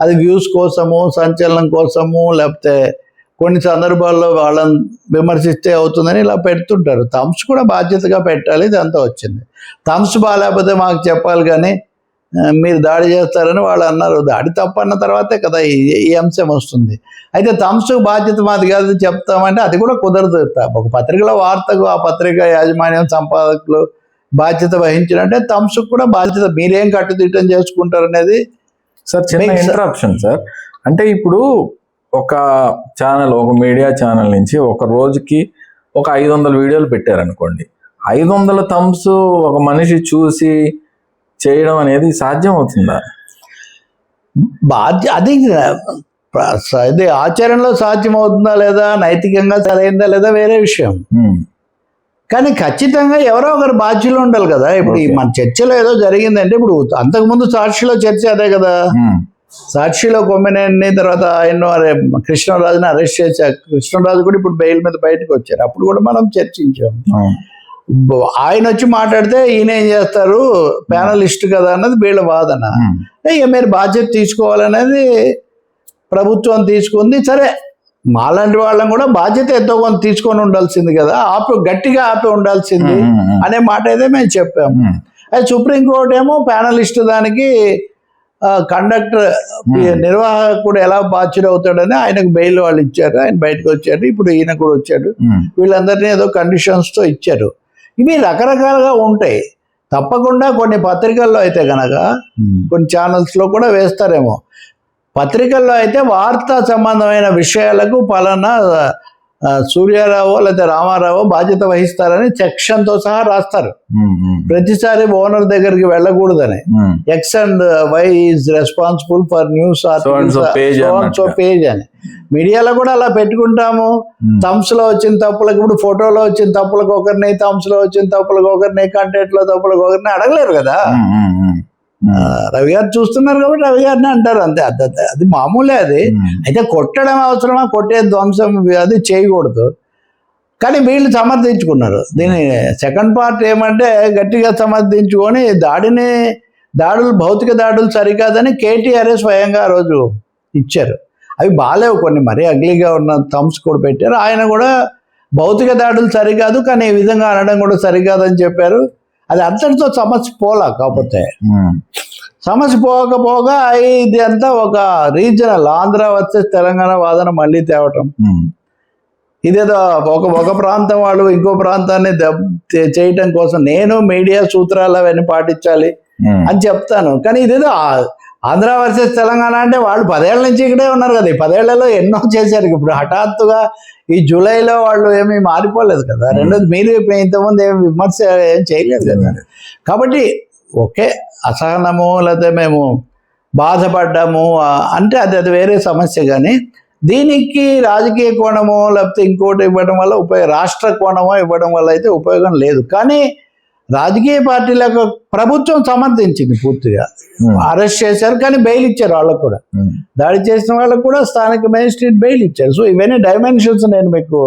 అది వ్యూస్ కోసము, సంచలనం కోసము, లేకపోతే కొన్ని సందర్భాల్లో వాళ్ళని విమర్శిస్తే అవుతుందని ఇలా పెడుతుంటారు. థమ్స్ కూడా బాధ్యతగా పెట్టాలి, ఇదంతా వచ్చింది. థమ్స్ బాగాలేకపోతే మాకు చెప్పాలి కానీ మీరు దాడి చేస్తారని వాళ్ళు అన్నారు. దాడి తప్పన్న తర్వాతే కదా ఈ అంశం వస్తుంది. అయితే థమ్స్ బాధ్యత మాది కాదు చెప్తామంటే అది కూడా కుదరదు. ఒక పత్రికలో వార్తకు ఆ పత్రిక యాజమాన్యం, సంపాదకులు బాధ్యత వహించినట్టే థమ్స్ కూడా బాధ్యత. మీరేం కట్టుదిట్టం చేసుకుంటారు అనేది. సార్, చిన్న ఇంటరప్షన్ సార్. అంటే ఇప్పుడు ఒక ఛానల్, ఒక మీడియా ఛానల్ నుంచి ఒక రోజుకి ఒక 500 వీడియోలు పెట్టారనుకోండి, 500 థమ్స్ ఒక మనిషి చూసి చేయడం అనేది సాధ్యం అవుతుందా? అది ఆచరణలో సాధ్యం అవుతుందా లేదా, నైతికంగా సరైందా లేదా వేరే విషయం. కానీ ఖచ్చితంగా ఎవరో ఒకరు బాధ్యులు ఉండాలి కదా. ఇప్పుడు మన చర్చలో ఏదో జరిగిందంటే, ఇప్పుడు అంతకుముందు సాక్షిలో చర్చ అదే కదా. సాక్షిలో కొమ్మినేని తర్వాత ఆయన కృష్ణరాజుని అరెస్ట్ చేశారు. కృష్ణరాజు కూడా ఇప్పుడు బెయిల్ మీద బయటకు వచ్చారు. అప్పుడు కూడా మనం చర్చించాం. ఆయన వచ్చి మాట్లాడితే ఈయన ఏం చేస్తారు, ప్యానలిస్ట్ కదా అన్నది వీళ్ళ వాదన. ఇక మీరు బాధ్యత తీసుకోవాలనేది ప్రభుత్వం తీసుకుంది. సరే, మాలాంటి వాళ్ళం కూడా బాధ్యత ఎంతో కొంత తీసుకొని ఉండాల్సింది కదా, గట్టిగా ఆపి ఉండాల్సింది అనే మాట అయితే మేము చెప్పాము. అది సుప్రీంకోర్టు ఏమో ప్యానలిస్ట్ దానికి కండక్టర్, నిర్వాహకుడు ఎలా బాధ్యుడు అవుతాడని ఆయనకు బెయిల్ వాళ్ళు ఇచ్చారు. ఆయన బయటకు వచ్చాడు. ఇప్పుడు ఈయన కూడా వచ్చాడు. వీళ్ళందరినీ ఏదో కండిషన్స్తో ఇచ్చారు. ఇవి రకరకాలుగా ఉంటాయి. తప్పకుండా కొన్ని పత్రికల్లో అయితే కనుక, కొన్ని ఛానల్స్లో కూడా వేస్తారేమో. పత్రికల్లో అయితే వార్తా సంబంధమైన విషయాలకు పలానా సూర్యారావు లేదా రామారావు బాధ్యత వహిస్తారని సెక్షన్తో సహా రాస్తారు. ప్రతిసారి ఓనర్ దగ్గరికి వెళ్ళకూడదని. X and Y is responsible for news page అని. మీడియాలో కూడా అలా పెట్టుకుంటాము. థమ్స్ లో వచ్చిన తప్పులకు, ఇప్పుడు ఫోటోలో వచ్చిన తప్పులకు ఒకరిని, థమ్స్ లో వచ్చిన తప్పులకు ఒకరిని, కంటెంట్ లో తప్పులకు ఒకరిని అడగలేరు కదా. రవి గారు చూస్తున్నారు కాబట్టి రవి గారిని అంటారు అంతే. అది మామూలే. అది అయితే కొట్టడం అవసరమా, కొట్టే ధ్వంసం అది చేయకూడదు. కానీ వీళ్ళు సమర్థించుకున్నారు దీని. సెకండ్ పార్ట్ ఏమంటే గట్టిగా సమర్థించుకొని దాడులు భౌతిక దాడులు సరికాదని కేటీఆర్ఏ స్వయంగా ఆ రోజు ఇచ్చారు. అవి బాగాలేవు కొన్ని, మరీ అగ్లీగా ఉన్న థమ్స్ కూడా పెట్టారు. ఆయన కూడా భౌతిక దాడులు సరికాదు కానీ ఈ విధంగా అనడం కూడా సరికాదని చెప్పారు. అది అంతటితో సమస్య పోలా. కాకపోతే సమస్య పోకపోగా ఇది అంతా ఒక రీజనల్ ఆంధ్ర వర్సెస్ తెలంగాణ వాదన మళ్ళీ తేవటం. ఇదేదో ఒక ప్రాంతం వాళ్ళు ఇంకో ప్రాంతాన్ని చేయటం కోసం నేను మీడియా సూత్రాలు అవన్నీ పాటించాలి అని చెప్తాను. కానీ ఇదేదో ఆంధ్ర వర్సెస్ తెలంగాణ అంటే వాళ్ళు 10 ఏళ్ల నుంచి ఇక్కడే ఉన్నారు కదా. ఈ 10 ఏళ్లలో ఎన్నో చేశారు. ఇప్పుడు హఠాత్తుగా ఈ జూలైలో వాళ్ళు ఏమీ మారిపోలేదు కదా. రెండోది మీరు ఇంతకుముందు ఏమి విమర్శ ఏం చేయలేదు కదా. కాబట్టి ఒకే అసహనము లేకపోతే మేము బాధపడ్డాము అంటే అది వేరే సమస్య. కానీ దీనికి రాజకీయ కోణమో లేకపోతే ఇంకోటి ఇవ్వడం వల్ల రాష్ట్ర కోణమో ఇవ్వడం వల్ల అయితే ఉపయోగం లేదు. కానీ రాజకీయ పార్టీలకు ప్రభుత్వం సమర్థించింది పూర్తిగా. అరెస్ట్ చేశారు కానీ బెయిల్ ఇచ్చారు వాళ్ళకు కూడా. దాడి చేసిన వాళ్ళకు కూడా స్థానిక మేజిస్ట్రేట్ బెయిల్ ఇచ్చారు. సో ఇవన్నీ డైమెన్షన్స్ నేను మీకు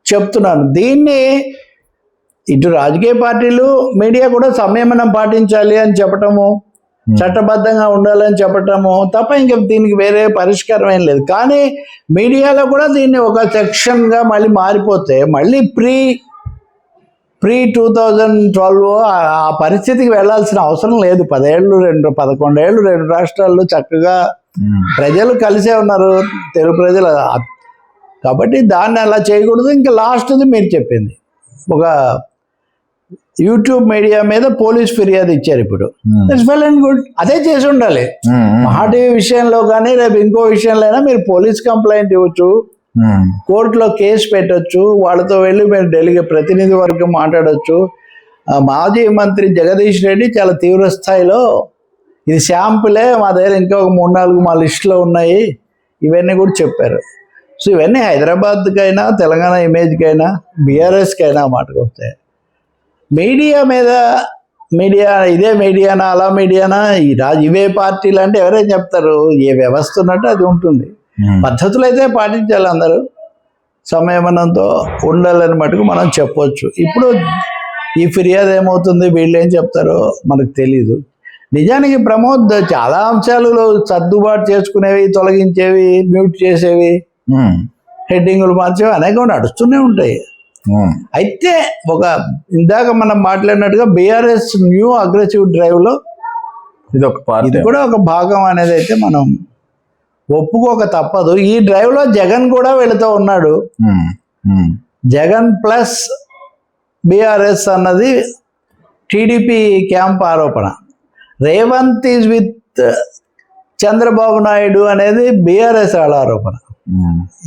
చెప్తున్నాను. దీన్ని ఇటు రాజకీయ పార్టీలు మీడియా కూడా సంయమనం పాటించాలి అని చెప్పటము, చట్టబద్ధంగా ఉండాలని చెప్పటము తప్ప ఇంకా దీనికి వేరే పరిష్కారం ఏం లేదు. కానీ మీడియాలో కూడా దీన్ని ఒక సెక్షన్గా మళ్ళీ మారిపోతే మళ్ళీ ప్రీ 2012 ఆ పరిస్థితికి వెళ్లాల్సిన అవసరం లేదు. 11 ఏళ్ళు 2 రాష్ట్రాల్లో చక్కగా ప్రజలు కలిసే ఉన్నారు, తెలుగు ప్రజలు. కాబట్టి దాన్ని అలా చేయకూడదు. ఇంకా లాస్ట్ది మీరు చెప్పింది, ఒక యూట్యూబ్ మీడియా మీద పోలీస్ ఫిర్యాదు ఇచ్చారు. ఇప్పుడు ఇట్స్ వెల్ అండ్ గుడ్, అదే చేసి ఉండాలి. మహా టీవీ విషయంలో కానీ రేపు ఇంకో విషయంలో అయినా మీరు పోలీస్ కంప్లైంట్ ఇవ్వచ్చు, కోర్టులో కేసు పెట్టచ్చు, వాళ్ళతో వెళ్ళి మీరు ఢిల్లీకి ప్రతినిధి వర్గం మాట్లాడచ్చు. మాజీ మంత్రి జగదీష్ రెడ్డి చాలా తీవ్ర స్థాయిలో ఇది శాంపులే, మా దగ్గర ఇంకా ఒక 3-4 మా లిస్టులో ఉన్నాయి, ఇవన్నీ కూడా చెప్పారు. సో ఇవన్నీ హైదరాబాద్కైనా తెలంగాణ ఇమేజ్కైనా బీఆర్ఎస్కైనా మాటకు వస్తాయి. మీడియా మీద ఇదే మీడియానా అలా మీడియానా ఇవే పార్టీలు అంటే ఎవరైనా చెప్తారు. ఏ వ్యవస్థ ఉన్నట్టు అది ఉంటుంది. పద్ధతులు అయితే పాటించాలి, అందరూ సంయమనంతో ఉండాలని మటుకు మనం చెప్పొచ్చు. ఇప్పుడు ఈ ఫిర్యాదు ఏమవుతుంది, వీళ్ళు ఏం చెప్తారో మనకు తెలీదు. నిజానికి ప్రమోద్ చాలా అంశాలు సర్దుబాటు చేసుకునేవి, తొలగించేవి, మ్యూట్ చేసేవి, హెడ్డింగులు మార్చేవి అనేక నడుస్తూనే ఉంటాయి. అయితే ఇందాక మనం మాట్లాడినట్టుగా బీఆర్ఎస్ న్యూ అగ్రెసివ్ డ్రైవ్లో ఇది కూడా ఒక భాగం అనేది అయితే మనం ఒప్పుకోక తప్పదు. ఈ డ్రైవ్లో జగన్ కూడా వెళుతూ ఉన్నాడు. జగన్ ప్లస్ బీఆర్ఎస్ అన్నది టీడీపీ క్యాంప్ ఆరోపణ. రేవంత్ ఈజ్ విత్ చంద్రబాబు నాయుడు అనేది బీఆర్ఎస్ వాళ్ళ ఆరోపణ.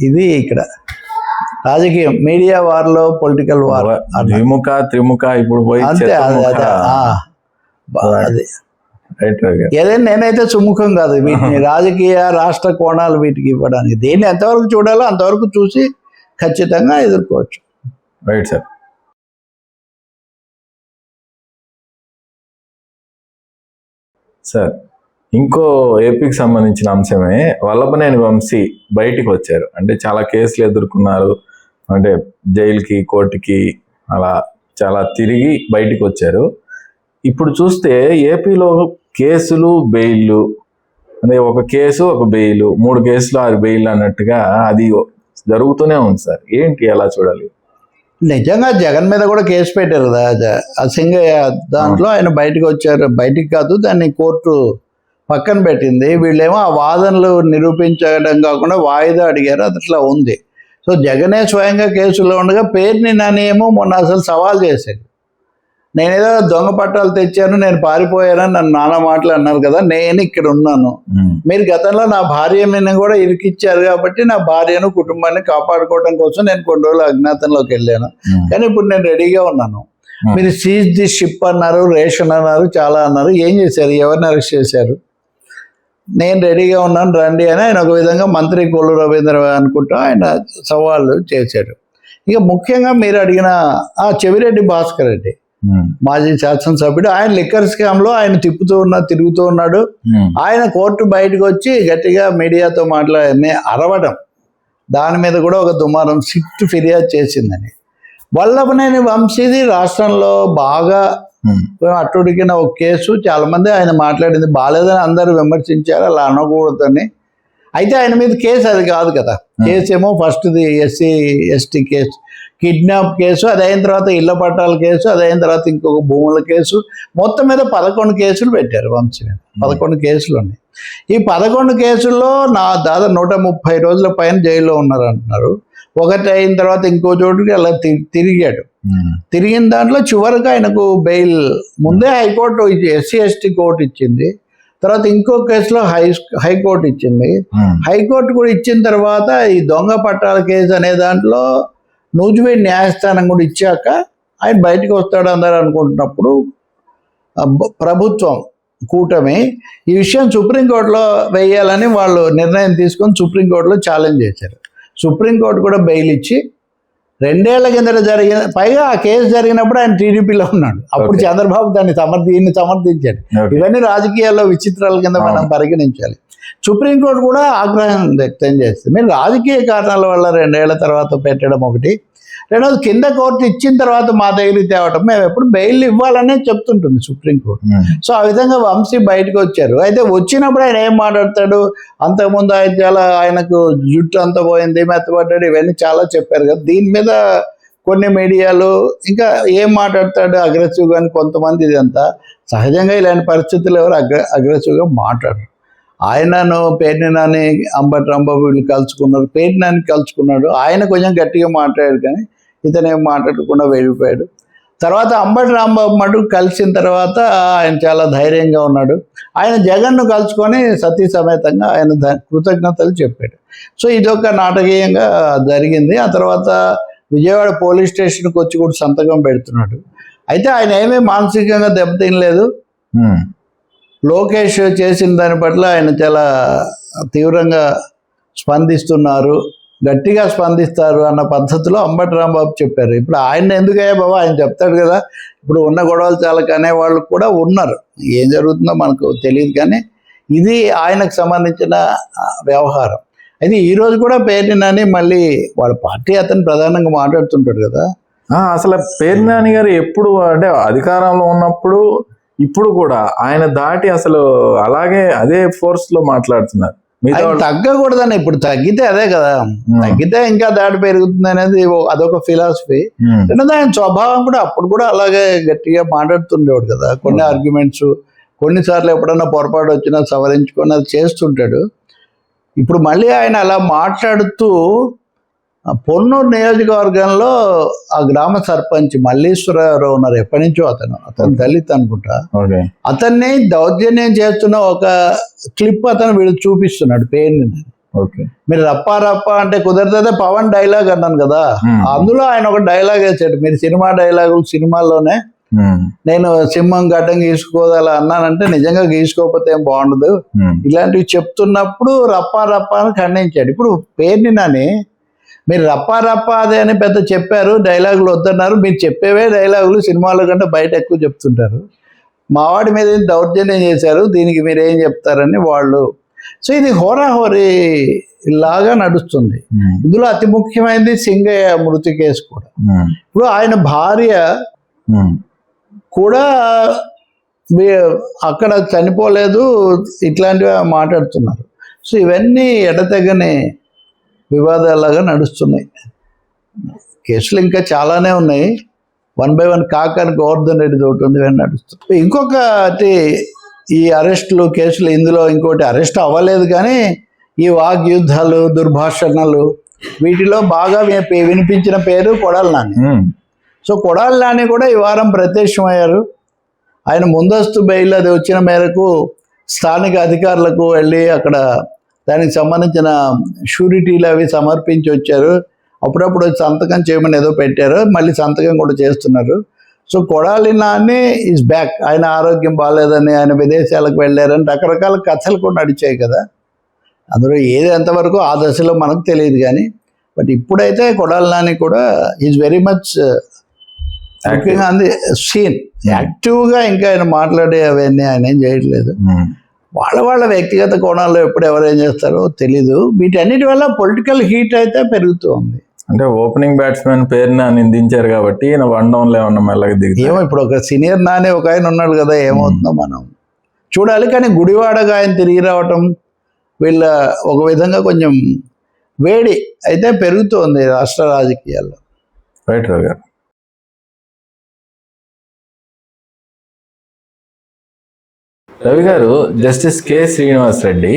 ఇది ఇక్కడ రాజకీయం, మీడియా వార్లో పొలిటికల్ వార్, త్రిముఖ ఇప్పుడు అంతే. అది ఏదైనా నేనైతే సుముఖం కాదు వీటిని రాజకీయ రాష్ట్ర కోణాలు వీటికి ఇవ్వడానికి. దేన్ని ఎంతవరకు చూడాలో అంతవరకు చూసి ఖచ్చితంగా ఎదుర్కోవచ్చు. Right sir. సార్ ఇంకో ఏపీకి సంబంధించిన అంశమే, వల్లభనేని వంశీ బయటికి వచ్చారు. అంటే చాలా కేసులు ఎదుర్కొన్నారు, అంటే జైలుకి కోర్టుకి అలా చాలా తిరిగి బయటికి వచ్చారు. ఇప్పుడు చూస్తే ఏపీలో కేసులు బెయిల్లు, అంటే ఒక కేసు ఒక బెయిల్, 3 కేసులు 6 బెయిల్ అన్నట్టుగా అది జరుగుతూనే ఉంది సార్. ఏంటి ఎలా చూడాలి? నిజంగా జగన్ మీద కూడా కేసు పెట్టారు కదా అసింగయ్య, దాంట్లో ఆయన బయటకు వచ్చారు. బయటికి కాదు, దాన్ని కోర్టు పక్కన పెట్టింది. వీళ్ళేమో ఆ వాదనలు నిరూపించడం కాకుండా వాయిదా అడిగారు, అది అట్లా ఉంది. సో జగనే స్వయంగా కేసులో ఉండగా పేరుని నాని ఏమో మొన్న అసలు సవాల్ చేశాడు. నేనేదో దొంగ పట్టాలు తెచ్చాను, నేను పారిపోయానని నన్ను నానా మాటలు అన్నారు కదా, నేను ఇక్కడ ఉన్నాను, మీరు గతంలో నా భార్యని కూడా ఇరికిచ్చారు కాబట్టి నా భార్యను కుటుంబాన్ని కాపాడుకోవడం కోసం నేను కొన్ని రోజులు అజ్ఞాతంలోకి వెళ్ళాను, కానీ ఇప్పుడు నేను రెడీగా ఉన్నాను. మీరు సీజ్ ది షిప్ అన్నారు, రేషన్ అన్నారు, చాలా అన్నారు, ఏం చేశారు, ఎవరిని అరెస్ట్ చేశారు, నేను రెడీగా ఉన్నాను రండి అని ఆయన ఒక విధంగా మంత్రి కొల్లు రవీంద్ర అనుకుంటా ఆయన సవాళ్ళు చేశాడు. ఇక ముఖ్యంగా మీరు అడిగిన చెవిరెడ్డి భాస్కర్ రెడ్డి, మాజీ శాసనసభ్యుడు. ఆయన లిక్కర్ స్కామ్లో ఆయన తిరుగుతూ ఉన్నాడు. ఆయన కోర్టు బయటకు వచ్చి గట్టిగా మీడియాతో మాట్లాడి అరవడం, దాని మీద కూడా ఒక దుమారం సిట్ ఫిర్యాదు చేసిందని. వల్లభనేని వంశీది రాష్ట్రంలో బాగా అట్టుడికిన ఒక కేసు. చాలామంది ఆయన మాట్లాడింది బాగాలేదని అందరూ విమర్శించారు, అలా అనకూడదని. అయితే ఆయన మీద కేసు అది కాదు కదా. కేసు ఏమో ఫస్ట్ది SC ST case, kidnap case, అది అయిన తర్వాత ఇళ్ల పట్టాల కేసు, అది అయిన తర్వాత ఇంకొక భూముల కేసు. మొత్తం మీద 11 కేసులు పెట్టారు వంశీ మీద. 11 కేసులు ఉన్నాయి. ఈ 11 కేసుల్లో దాదాపు 130 రోజుల పైన జైల్లో ఉన్నారు అంటున్నారు. ఒకటి అయిన తర్వాత ఇంకో చోటుకి అలా తిరిగాడు. తిరిగిన దాంట్లో చివరికి ఆయనకు బెయిల్ ముందే హైకోర్టు ఎస్సీ ఎస్టీ కోర్టు ఇచ్చింది. తర్వాత ఇంకో కేసులో హైకోర్టు ఇచ్చింది. హైకోర్టు కూడా ఇచ్చిన తర్వాత ఈ దొంగ పట్టాల కేసు అనే దాంట్లో నూజివీడు న్యాయస్థానం కూడా ఇచ్చాక ఆయన బయటకు వస్తాడు అందరు అనుకుంటున్నప్పుడు ప్రభుత్వం కూటమి ఈ విషయం సుప్రీంకోర్టులో వేయాలని వాళ్ళు నిర్ణయం తీసుకొని సుప్రీంకోర్టులో ఛాలెంజ్ చేశారు. సుప్రీంకోర్టు కూడా బెయిల్ ఇచ్చి 2 ఏళ్ల కిందట పైగా ఆ కేసు జరిగినప్పుడు ఆయన టీడీపీలో ఉన్నాడు. అప్పుడు చంద్రబాబు దాన్ని సమర్థించాడు. ఇవన్నీ రాజకీయాల్లో విచిత్రాల కింద మనం పరిగణించాలి. సుప్రీంకోర్టు కూడా ఆగ్రహం వ్యక్తం చేస్తుంది. మీరు రాజకీయ కారణాల వల్ల 2 ఏళ్ల తర్వాత పెట్టడం ఒకటి, రెండోది కింద కోర్టు ఇచ్చిన తర్వాత మా దగ్గరికి తేవటం. మేము ఎప్పుడు బెయిల్ ఇవ్వాలనే చెప్తుంటుంది సుప్రీంకోర్టు. సో ఆ విధంగా వంశీ బయటకు వచ్చారు. అయితే వచ్చినప్పుడు ఆయన ఏం మాట్లాడతాడు, అంతకుముందు ఆయనకు జుట్టు అంతా పోయింది, మెత్తపడ్డాడు, ఇవన్నీ చాలా చెప్పారు కదా. దీని మీద కొన్ని మీడియాలు ఇంకా ఏం మాట్లాడతాడు అగ్రెసివ్గా అని కొంతమంది. ఇదంతా సహజంగా ఇలాంటి పరిస్థితులు ఎవరు అగ్రెసివ్గా మాట్లాడరు. ఆయనను పేర్ని నాని అంబటి రాంబాబు వీళ్ళు కలుసుకున్నారు. పేర్ని నాని కలుసుకున్నాడు, ఆయన కొంచెం గట్టిగా మాట్లాడాడు, కానీ ఇతనేం మాట్లాడకుండా వెళ్ళిపోయాడు. తర్వాత అంబటి రాంబాబు మటుకు కలిసిన తర్వాత ఆయన చాలా ధైర్యంగా ఉన్నాడు. ఆయన జగన్ను కలుసుకొని సతీ సమేతంగా ఆయన కృతజ్ఞతలు చెప్పాడు. సో ఇదొక నాటకీయంగా జరిగింది. ఆ తర్వాత విజయవాడ పోలీస్ స్టేషన్కి వచ్చి కూడా సంతకం పెడుతున్నాడు. అయితే ఆయన ఏమీ మానసికంగా దెబ్బతినలేదు. లోకేష్ చేసిన దాని పట్ల ఆయన చాలా తీవ్రంగా స్పందిస్తున్నారు, గట్టిగా స్పందిస్తారు అన్న పద్ధతిలో అంబటి రాంబాబు చెప్పారు. ఇప్పుడు ఆయన ఎందుకయ్యా బాబా, ఆయన చెప్తాడు కదా. ఇప్పుడు ఉన్న గొడవలు చాలా అనేవాళ్ళు కూడా ఉన్నారు. ఏం జరుగుతుందో మనకు తెలియదు, కానీ ఇది ఆయనకు సంబంధించిన వ్యవహారం. అయితే ఈరోజు కూడా పేర్ని నాని మళ్ళీ వాళ్ళ పార్టీ అతను ప్రధానంగా మాట్లాడుతుంటాడు కదా. అసలు పేర్ని నాని గారు ఎప్పుడు అంటే అధికారంలో ఉన్నప్పుడు ఇప్పుడు కూడా ఆయన దాటి అసలు అలాగే అదే ఫోర్స్ లో మాట్లాడుతున్నారు. తగ్గకూడదని, ఇప్పుడు తగ్గితే అదే కదా, తగ్గితే ఇంకా దాడి పెరుగుతుంది అనేది అదొక ఫిలాసఫీ. రెండోది ఆయన స్వభావం కూడా అప్పుడు కూడా అలాగే గట్టిగా మాట్లాడుతుండేవాడు కదా. కొన్ని ఆర్గ్యుమెంట్స్ కొన్నిసార్లు ఎప్పుడన్నా పొరపాటు వచ్చినా సవరించుకొని అది చేస్తుంటాడు. ఇప్పుడు మళ్ళీ ఆయన అలా మాట్లాడుతూ పొన్నూరు నియోజకవర్గంలో ఆ గ్రామ సర్పంచ్ మల్లీశ్వరరావు ఉన్నారు, ఎప్పటి నుంచో అతను దళిత్ అనుకుంటా. అతన్ని దౌర్జన్యం చేస్తున్న ఒక క్లిప్ అతను చూపిస్తున్నాడు పేరుని. మీరు రప్ప అంటే కుదరదే పవన్ డైలాగ్ అన్నాను కదా, అందులో ఆయన ఒక డైలాగ్ వేసాడు. మీరు సినిమా డైలాగులు సినిమాల్లోనే నేను సింహం గడ్డం గీసుకోదాలా అన్నానంటే నిజంగా గీసుకోకపోతే ఏం బాగుండదు, ఇలాంటివి చెప్తున్నప్పుడు రప్ప అని ఖండించాడు. ఇప్పుడు పేరుని నాని మీరు రప్ప అదే అని పెద్ద చెప్పారు, డైలాగులు వద్దన్నారు. మీరు చెప్పేవే డైలాగులు సినిమాల కంటే బయట ఎక్కువ చెప్తుంటారు. మావాడి మీద దౌర్జన్యం చేశారు, దీనికి మీరేం చెప్తారని వాళ్ళు. సో ఇది హోరాహోరీ లాగా నడుస్తుంది. ఇందులో అతి ముఖ్యమైనది సింగయ్య మృతి కేసు కూడా. ఇప్పుడు ఆయన భార్య కూడా అక్కడ చనిపోలేదు, ఇట్లాంటివి మాట్లాడుతున్నారు. సో ఇవన్నీ ఎడతెగని వివాదాలాగా నడుస్తున్నాయి. కేసులు ఇంకా చాలానే ఉన్నాయి. 1 by 1 కాకని గోవర్ధన్ రెడ్డి తోటి ఉంది, నడుస్తుంది. ఇంకొకటి ఈ అరెస్టులు కేసులు, ఇందులో ఇంకోటి అరెస్ట్ అవ్వలేదు కానీ ఈ వాగ్యుద్ధాలు దుర్భాషణలు వీటిలో బాగా వినిపించిన పేరు కొడాలి నాని. సో కొడాలి నాని కూడా ఈ వారం ప్రత్యక్షమయ్యారు. ఆయన ముందస్తు బెయిల్ అది వచ్చిన మేరకు స్థానిక అధికారులకు వెళ్ళి అక్కడ దానికి సంబంధించిన షూరిటీలు అవి సమర్పించి వచ్చారు. అప్పుడప్పుడు సంతకం చేయమని ఏదో పెట్టారు, మళ్ళీ సంతకం కూడా చేస్తున్నారు. So Kodali Nani is back. ఆయన ఆరోగ్యం బాగాలేదని, ఆయన విదేశాలకు వెళ్ళారని రకరకాల కథలు కూడా నడిచాయి కదా. అందులో ఏది ఎంతవరకు ఆ దశలో మనకు తెలియదు కానీ, బట్ ఇప్పుడైతే కొడాలి నాని కూడా ఈజ్ వెరీ మచ్ ముఖ్యంగా అంది సీన్ యాక్టివ్గా ఇంకా ఆయన మాట్లాడే అవన్నీ ఆయన ఏం చేయట్లేదు. వాళ్ళ వ్యక్తిగత కోణాల్లో ఎప్పుడు ఎవరేం చేస్తారో తెలీదు. వీటన్నిటి వల్ల పొలిటికల్ హీట్ అయితే పెరుగుతూ ఉంది. అంటే ఓపెనింగ్ బ్యాట్స్మెన్ పేరుని నిందించారు కాబట్టి ఈయన 1 డౌన్లో ఏమన్నా మెల్లగా దిగుతారు. ఏమో ఇప్పుడు ఒక సీనియర్ నాని ఒక ఆయన ఉన్నాడు కదా, ఏమవుతుందో మనం చూడాలి. కానీ గుడివాడగా ఆయన తిరిగి రావటం వీళ్ళ ఒక విధంగా కొంచెం వేడి అయితే పెరుగుతోంది రాష్ట్ర రాజకీయాల్లో. రైట్ రావు గారు. రవి గారు, జస్టిస్ కె శ్రీనివాస్ రెడ్డి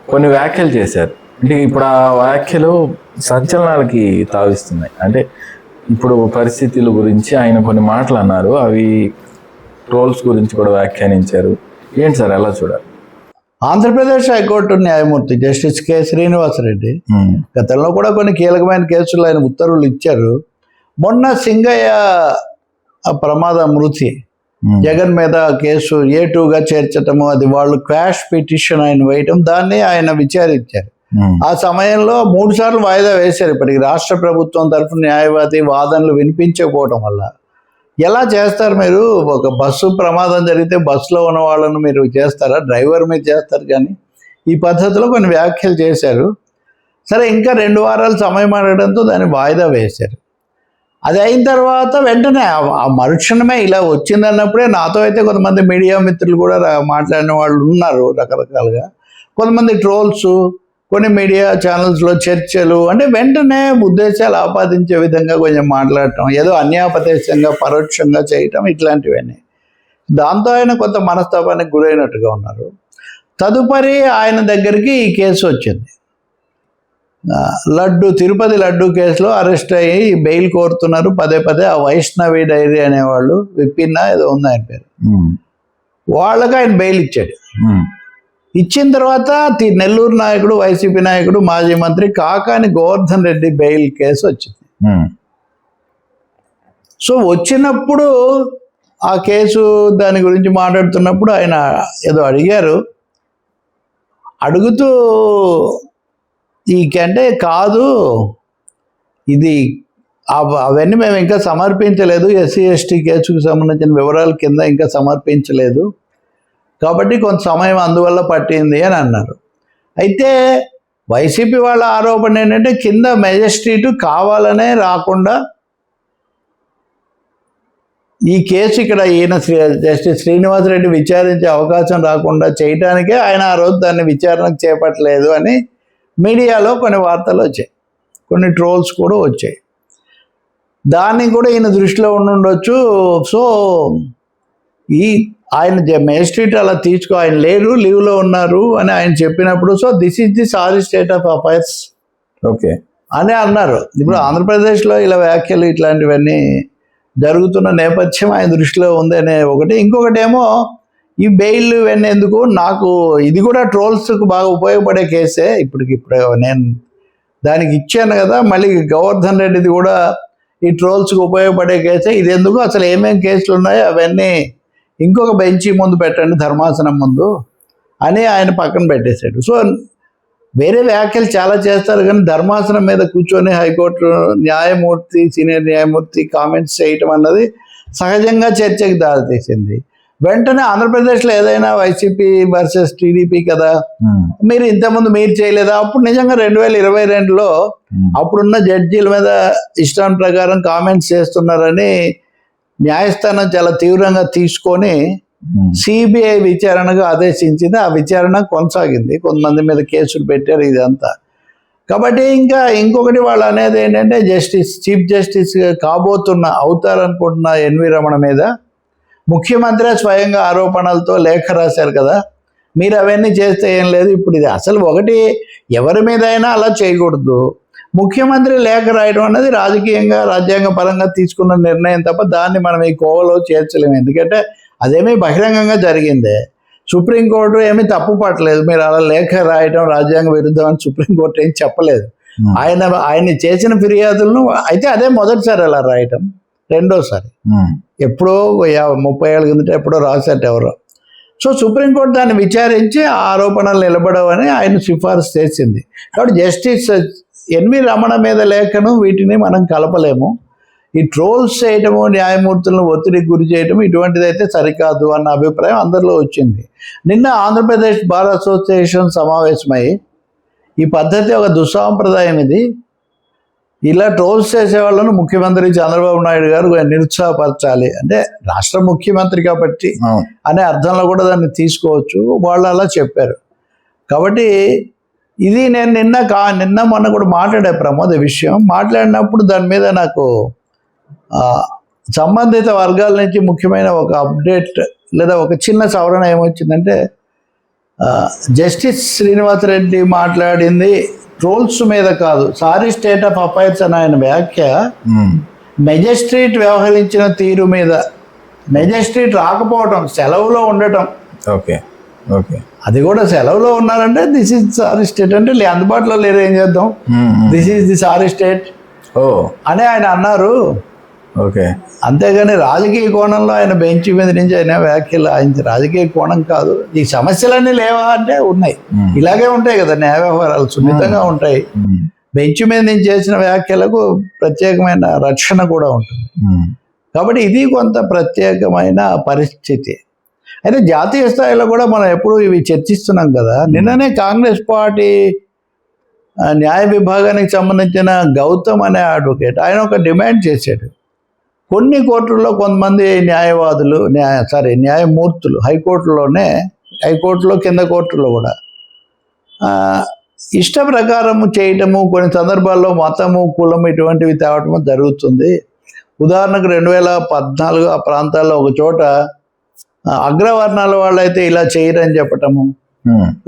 కొన్ని వ్యాఖ్యలు చేశారు. అంటే ఇప్పుడు ఆ వ్యాఖ్యలు సంచలనాలకి తావిస్తున్నాయి. అంటే ఇప్పుడు పరిస్థితుల గురించి ఆయన కొన్ని మాటలు అన్నారు, అవి ట్రోల్స్ గురించి కూడా వ్యాఖ్యానించారు. ఏంటి సార్, ఎలా చూడాలి? ఆంధ్రప్రదేశ్ హైకోర్టు న్యాయమూర్తి జస్టిస్ కె శ్రీనివాస్ రెడ్డి గతంలో కూడా కొన్ని కీలకమైన కేసులు ఆయన ఉత్తర్వులు ఇచ్చారు. మొన్న సింగయ్య ప్రమాద మృతి, జగన్ మీద కేసు A2గా చేర్చటము, అది వాళ్ళు క్వాష్ పిటిషన్ ఆయన వేయటం, దాన్ని ఆయన విచారించారు. ఆ సమయంలో 3 సార్లు వాయిదా వేశారు. ఇప్పటికి రాష్ట్ర ప్రభుత్వం తరఫున న్యాయవాది వాదనలు వినిపించకపోవడం వల్ల ఎలా చేస్తారు మీరు? ఒక బస్సు ప్రమాదం జరిగితే బస్సులో ఉన్న వాళ్ళను మీరు చేస్తారా? డ్రైవర్ మీద చేస్తారు. కానీ ఈ పద్ధతిలో కొన్ని వ్యాఖ్యలు చేశారు. సరే, ఇంకా 2 వారాలు సమయం అడగడంతో దాన్ని వాయిదా వేశారు. అది అయిన తర్వాత వెంటనే ఆ మరుక్షణమే ఇలా వచ్చిందన్నప్పుడే నాతో అయితే కొంతమంది మీడియా మిత్రులు కూడా మాట్లాడిన వాళ్ళు ఉన్నారు రకరకాలుగా. కొంతమంది ట్రోల్స్, కొన్ని మీడియా ఛానల్స్లో చర్చలు, అంటే వెంటనే ఉద్దేశాలు ఆపాదించే విధంగా కొంచెం మాట్లాడటం, ఏదో అన్యాపదేశంగా పరోక్షంగా చేయటం, ఇట్లాంటివన్నీ. దాంతో ఆయన కొంత మనస్తాపానికి గురైనట్టుగా ఉన్నారు. తదుపరి ఆయన దగ్గరికి ఈ కేసు వచ్చింది. తిరుపతి లడ్డు కేసులో అరెస్ట్ అయ్యి బెయిల్ కోరుతున్నారు పదే. ఆ వైష్ణవి డైరీ అనేవాళ్ళు, విపిన్న ఏదో ఉంది ఆయన పేరు, వాళ్ళకి ఆయన బెయిల్ ఇచ్చాడు. ఇచ్చిన తర్వాత నెల్లూరు నాయకుడు, వైసీపీ నాయకుడు, మాజీ మంత్రి కాకాని గోవర్ధన్ రెడ్డి బెయిల్ కేసు వచ్చింది. సో వచ్చినప్పుడు ఆ కేసు దాని గురించి మాట్లాడుతున్నప్పుడు ఆయన ఏదో అడిగారు. అడుగుతూ అంటే కాదు, ఇది అవన్నీ మేము ఇంకా సమర్పించలేదు, SC/ST కేసుకు సంబంధించిన వివరాల కింద ఇంకా సమర్పించలేదు, కాబట్టి కొంత సమయం అందువల్ల పట్టింది అని అన్నారు. అయితే వైసీపీ వాళ్ళ ఆరోపణ ఏంటంటే కింద మెజిస్ట్రేట్ కావాలనే రాకుండా ఈ కేసు ఇక్కడ జస్టిస్ శ్రీనివాస్ రెడ్డి విచారించే అవకాశం రాకుండా చేయడానికే ఆయన ఆ రోజు దాన్ని విచారణకు చేపట్టలేదు అని మీడియాలో కొన్ని వార్తలు వచ్చాయి, కొన్ని ట్రోల్స్ కూడా వచ్చాయి. దాన్ని కూడా ఈయన దృష్టిలో ఉండొచ్చు. సో ఆయన మేజిస్ట్రేట్ అలా ఆయన లేరు, లీవ్లో ఉన్నారు అని ఆయన చెప్పినప్పుడు, so this is the sorry state of affairs okay అని అన్నారు. ఇప్పుడు ఆంధ్రప్రదేశ్లో ఇలా వ్యాఖ్యలు ఇట్లాంటివన్నీ జరుగుతున్న నేపథ్యం ఆయన దృష్టిలో ఉందనే ఒకటి. ఇంకొకటి ఏమో ఈ బెయిల్ ఇవన్నీ ఎందుకు, నాకు ఇది కూడా ట్రోల్స్కి బాగా ఉపయోగపడే కేసే. ఇప్పుడు నేను దానికి ఇచ్చాను కదా, మళ్ళీ గోవర్ధన్ రెడ్డిది కూడా ఈ ట్రోల్స్కి ఉపయోగపడే కేసే. ఇది ఎందుకు, అసలు ఏమేమి కేసులు ఉన్నాయో అవన్నీ ఇంకొక బెంచి ముందు పెట్టండి, ధర్మాసనం ముందు అని ఆయన పక్కన పెట్టేశాడు. సో వేరే వ్యాఖ్యలు చాలా చేస్తారు, కానీ ధర్మాసనం మీద కూర్చొని హైకోర్టు న్యాయమూర్తి, సీనియర్ న్యాయమూర్తి కామెంట్స్ చేయటం అన్నది సహజంగా చర్చకి దారితీసింది. వెంటనే ఆంధ్రప్రదేశ్లో ఏదైనా వైసీపీ వర్సెస్ టీడీపీ కదా, మీరు ఇంతకుముందు మీరు చేయలేదా? అప్పుడు నిజంగా 2022లో అప్పుడున్న జడ్జీల మీద ఇష్టం ప్రకారం కామెంట్స్ చేస్తున్నారని న్యాయస్థానం చాలా తీవ్రంగా తీసుకొని సిబిఐ విచారణగా ఆదేశించింది. ఆ విచారణ కొనసాగింది, కొంతమంది మీద కేసులు పెట్టారు, ఇదంతా. కాబట్టి ఇంకొకటి వాళ్ళు అనేది ఏంటంటే చీఫ్ జస్టిస్ అవుతారనుకుంటున్న ఎన్వి రమణ మీద ముఖ్యమంత్రి స్వయంగా ఆరోపణలతో లేఖ రాశారు కదా, మీరు అవన్నీ చేస్తే ఏం లేదు. ఇప్పుడు ఇది అసలు ఒకటి, ఎవరి మీద అయినా అలా చేయకూడదు. ముఖ్యమంత్రి లేఖ రాయడం అనేది రాజకీయంగా రాజ్యాంగ పరంగా తీసుకున్న నిర్ణయం తప్ప దాన్ని మనం ఈ కోవలో చేర్చలేము. ఎందుకంటే అదేమీ బహిరంగంగా జరిగిందే. సుప్రీంకోర్టు ఏమీ తప్పు పట్టలేదు, మీరు అలా లేఖ రాయడం రాజ్యాంగ విరుద్ధం అని సుప్రీంకోర్టు ఏం చెప్పలేదు. ఆయన చేసిన ఫిర్యాదులను అయితే అదే మొదటిసారి అలా రాయటం, రెండోసారి ఎప్పుడో 30 ఏళ్ళ కిందట ఎప్పుడో రాశారు ఎవరో. సో సుప్రీంకోర్టు దాన్ని విచారించి ఆ ఆరోపణలు నిలబడవని ఆయన సిఫార్సు చేసింది. కాబట్టి జస్టిస్ ఎన్వి రమణ మీద లేఖను వీటిని మనం కలపలేము. ఈ ట్రోల్స్ చేయటము, న్యాయమూర్తులను ఒత్తిడికి గురి చేయటము ఇటువంటిది అయితే సరికాదు అన్న అభిప్రాయం అందరిలో వచ్చింది. నిన్న ఆంధ్రప్రదేశ్ బార్ అసోసియేషన్ సమావేశమై ఈ పద్ధతి ఒక దుస్సాంప్రదాయం, ఇది ఇలా ట్రోల్స్ చేసే వాళ్ళను ముఖ్యమంత్రి చంద్రబాబు నాయుడు గారు నిరుత్సాహపరచాలి, అంటే రాష్ట్ర ముఖ్యమంత్రి కాబట్టి అనే అర్థంలో కూడా దాన్ని తీసుకోవచ్చు. వాళ్ళు అలా చెప్పారు. కాబట్టి ఇది నేను నిన్న మొన్న కూడా మాట్లాడే ప్రమోద్ విషయం మాట్లాడినప్పుడు దాని మీద నాకు సంబంధిత వర్గాల నుంచి ముఖ్యమైన ఒక అప్డేట్ లేదా ఒక చిన్న సవరణ ఏమొచ్చిందంటే, జస్టిస్ శ్రీనివాసరెడ్డి మాట్లాడింది ట్రోల్స్ మీద కాదు, సారీ స్టేట్ ఆఫ్ అఫైర్స్ అని ఆయన వ్యాఖ్య మెజిస్ట్రేట్ వ్యవహరించిన తీరు మీద, మెజిస్ట్రేట్ రాకపోవటం, సెలవులో ఉండటం. ఓకే ఓకే, అది కూడా సెలవులో ఉన్నారంటే దిస్ ఈజ్ సారీ స్టేట్, అంటే అందుబాటులో లేరు, ఏం చేద్దాం, this is the sorry state అని ఆయన అన్నారు. ఓకే, అంతేగాని రాజకీయ కోణంలో ఆయన బెంచ్ మీద నుంచి ఆయన వ్యాఖ్యలు, ఆయన రాజకీయ కోణం కాదు. ఈ సమస్యలన్నీ లేవా అంటే ఉన్నాయి, ఇలాగే ఉంటాయి కదా న్యాయ వ్యవహారాలు, సున్నితంగా ఉంటాయి. బెంచ్ మీద నుంచి చేసిన వ్యాఖ్యలకు ప్రత్యేకమైన రక్షణ కూడా ఉంటుంది. కాబట్టి ఇది కొంత ప్రత్యేకమైన పరిస్థితి. అయితే జాతీయ స్థాయిలో కూడా మనం ఎప్పుడు ఇవి చర్చిస్తున్నాం కదా. నిన్ననే కాంగ్రెస్ పార్టీ న్యాయ విభాగానికి సంబంధించిన గౌతమ్ అనే అడ్వకేట్ ఆయన ఒక డిమాండ్ చేశాడు. కొన్ని కోర్టుల్లో కొంతమంది న్యాయవాదులు, న్యాయమూర్తులు హైకోర్టులో కింద కోర్టులో కూడా ఇష్ట ప్రకారము చేయటము, కొన్ని సందర్భాల్లో మతము, కులము ఇటువంటివి తేవటము జరుగుతుంది. ఉదాహరణకు 2014 ఆ ప్రాంతాల్లో ఒక చోట అగ్రవర్ణాల వాళ్ళైతే ఇలా చేయరని చెప్పటము,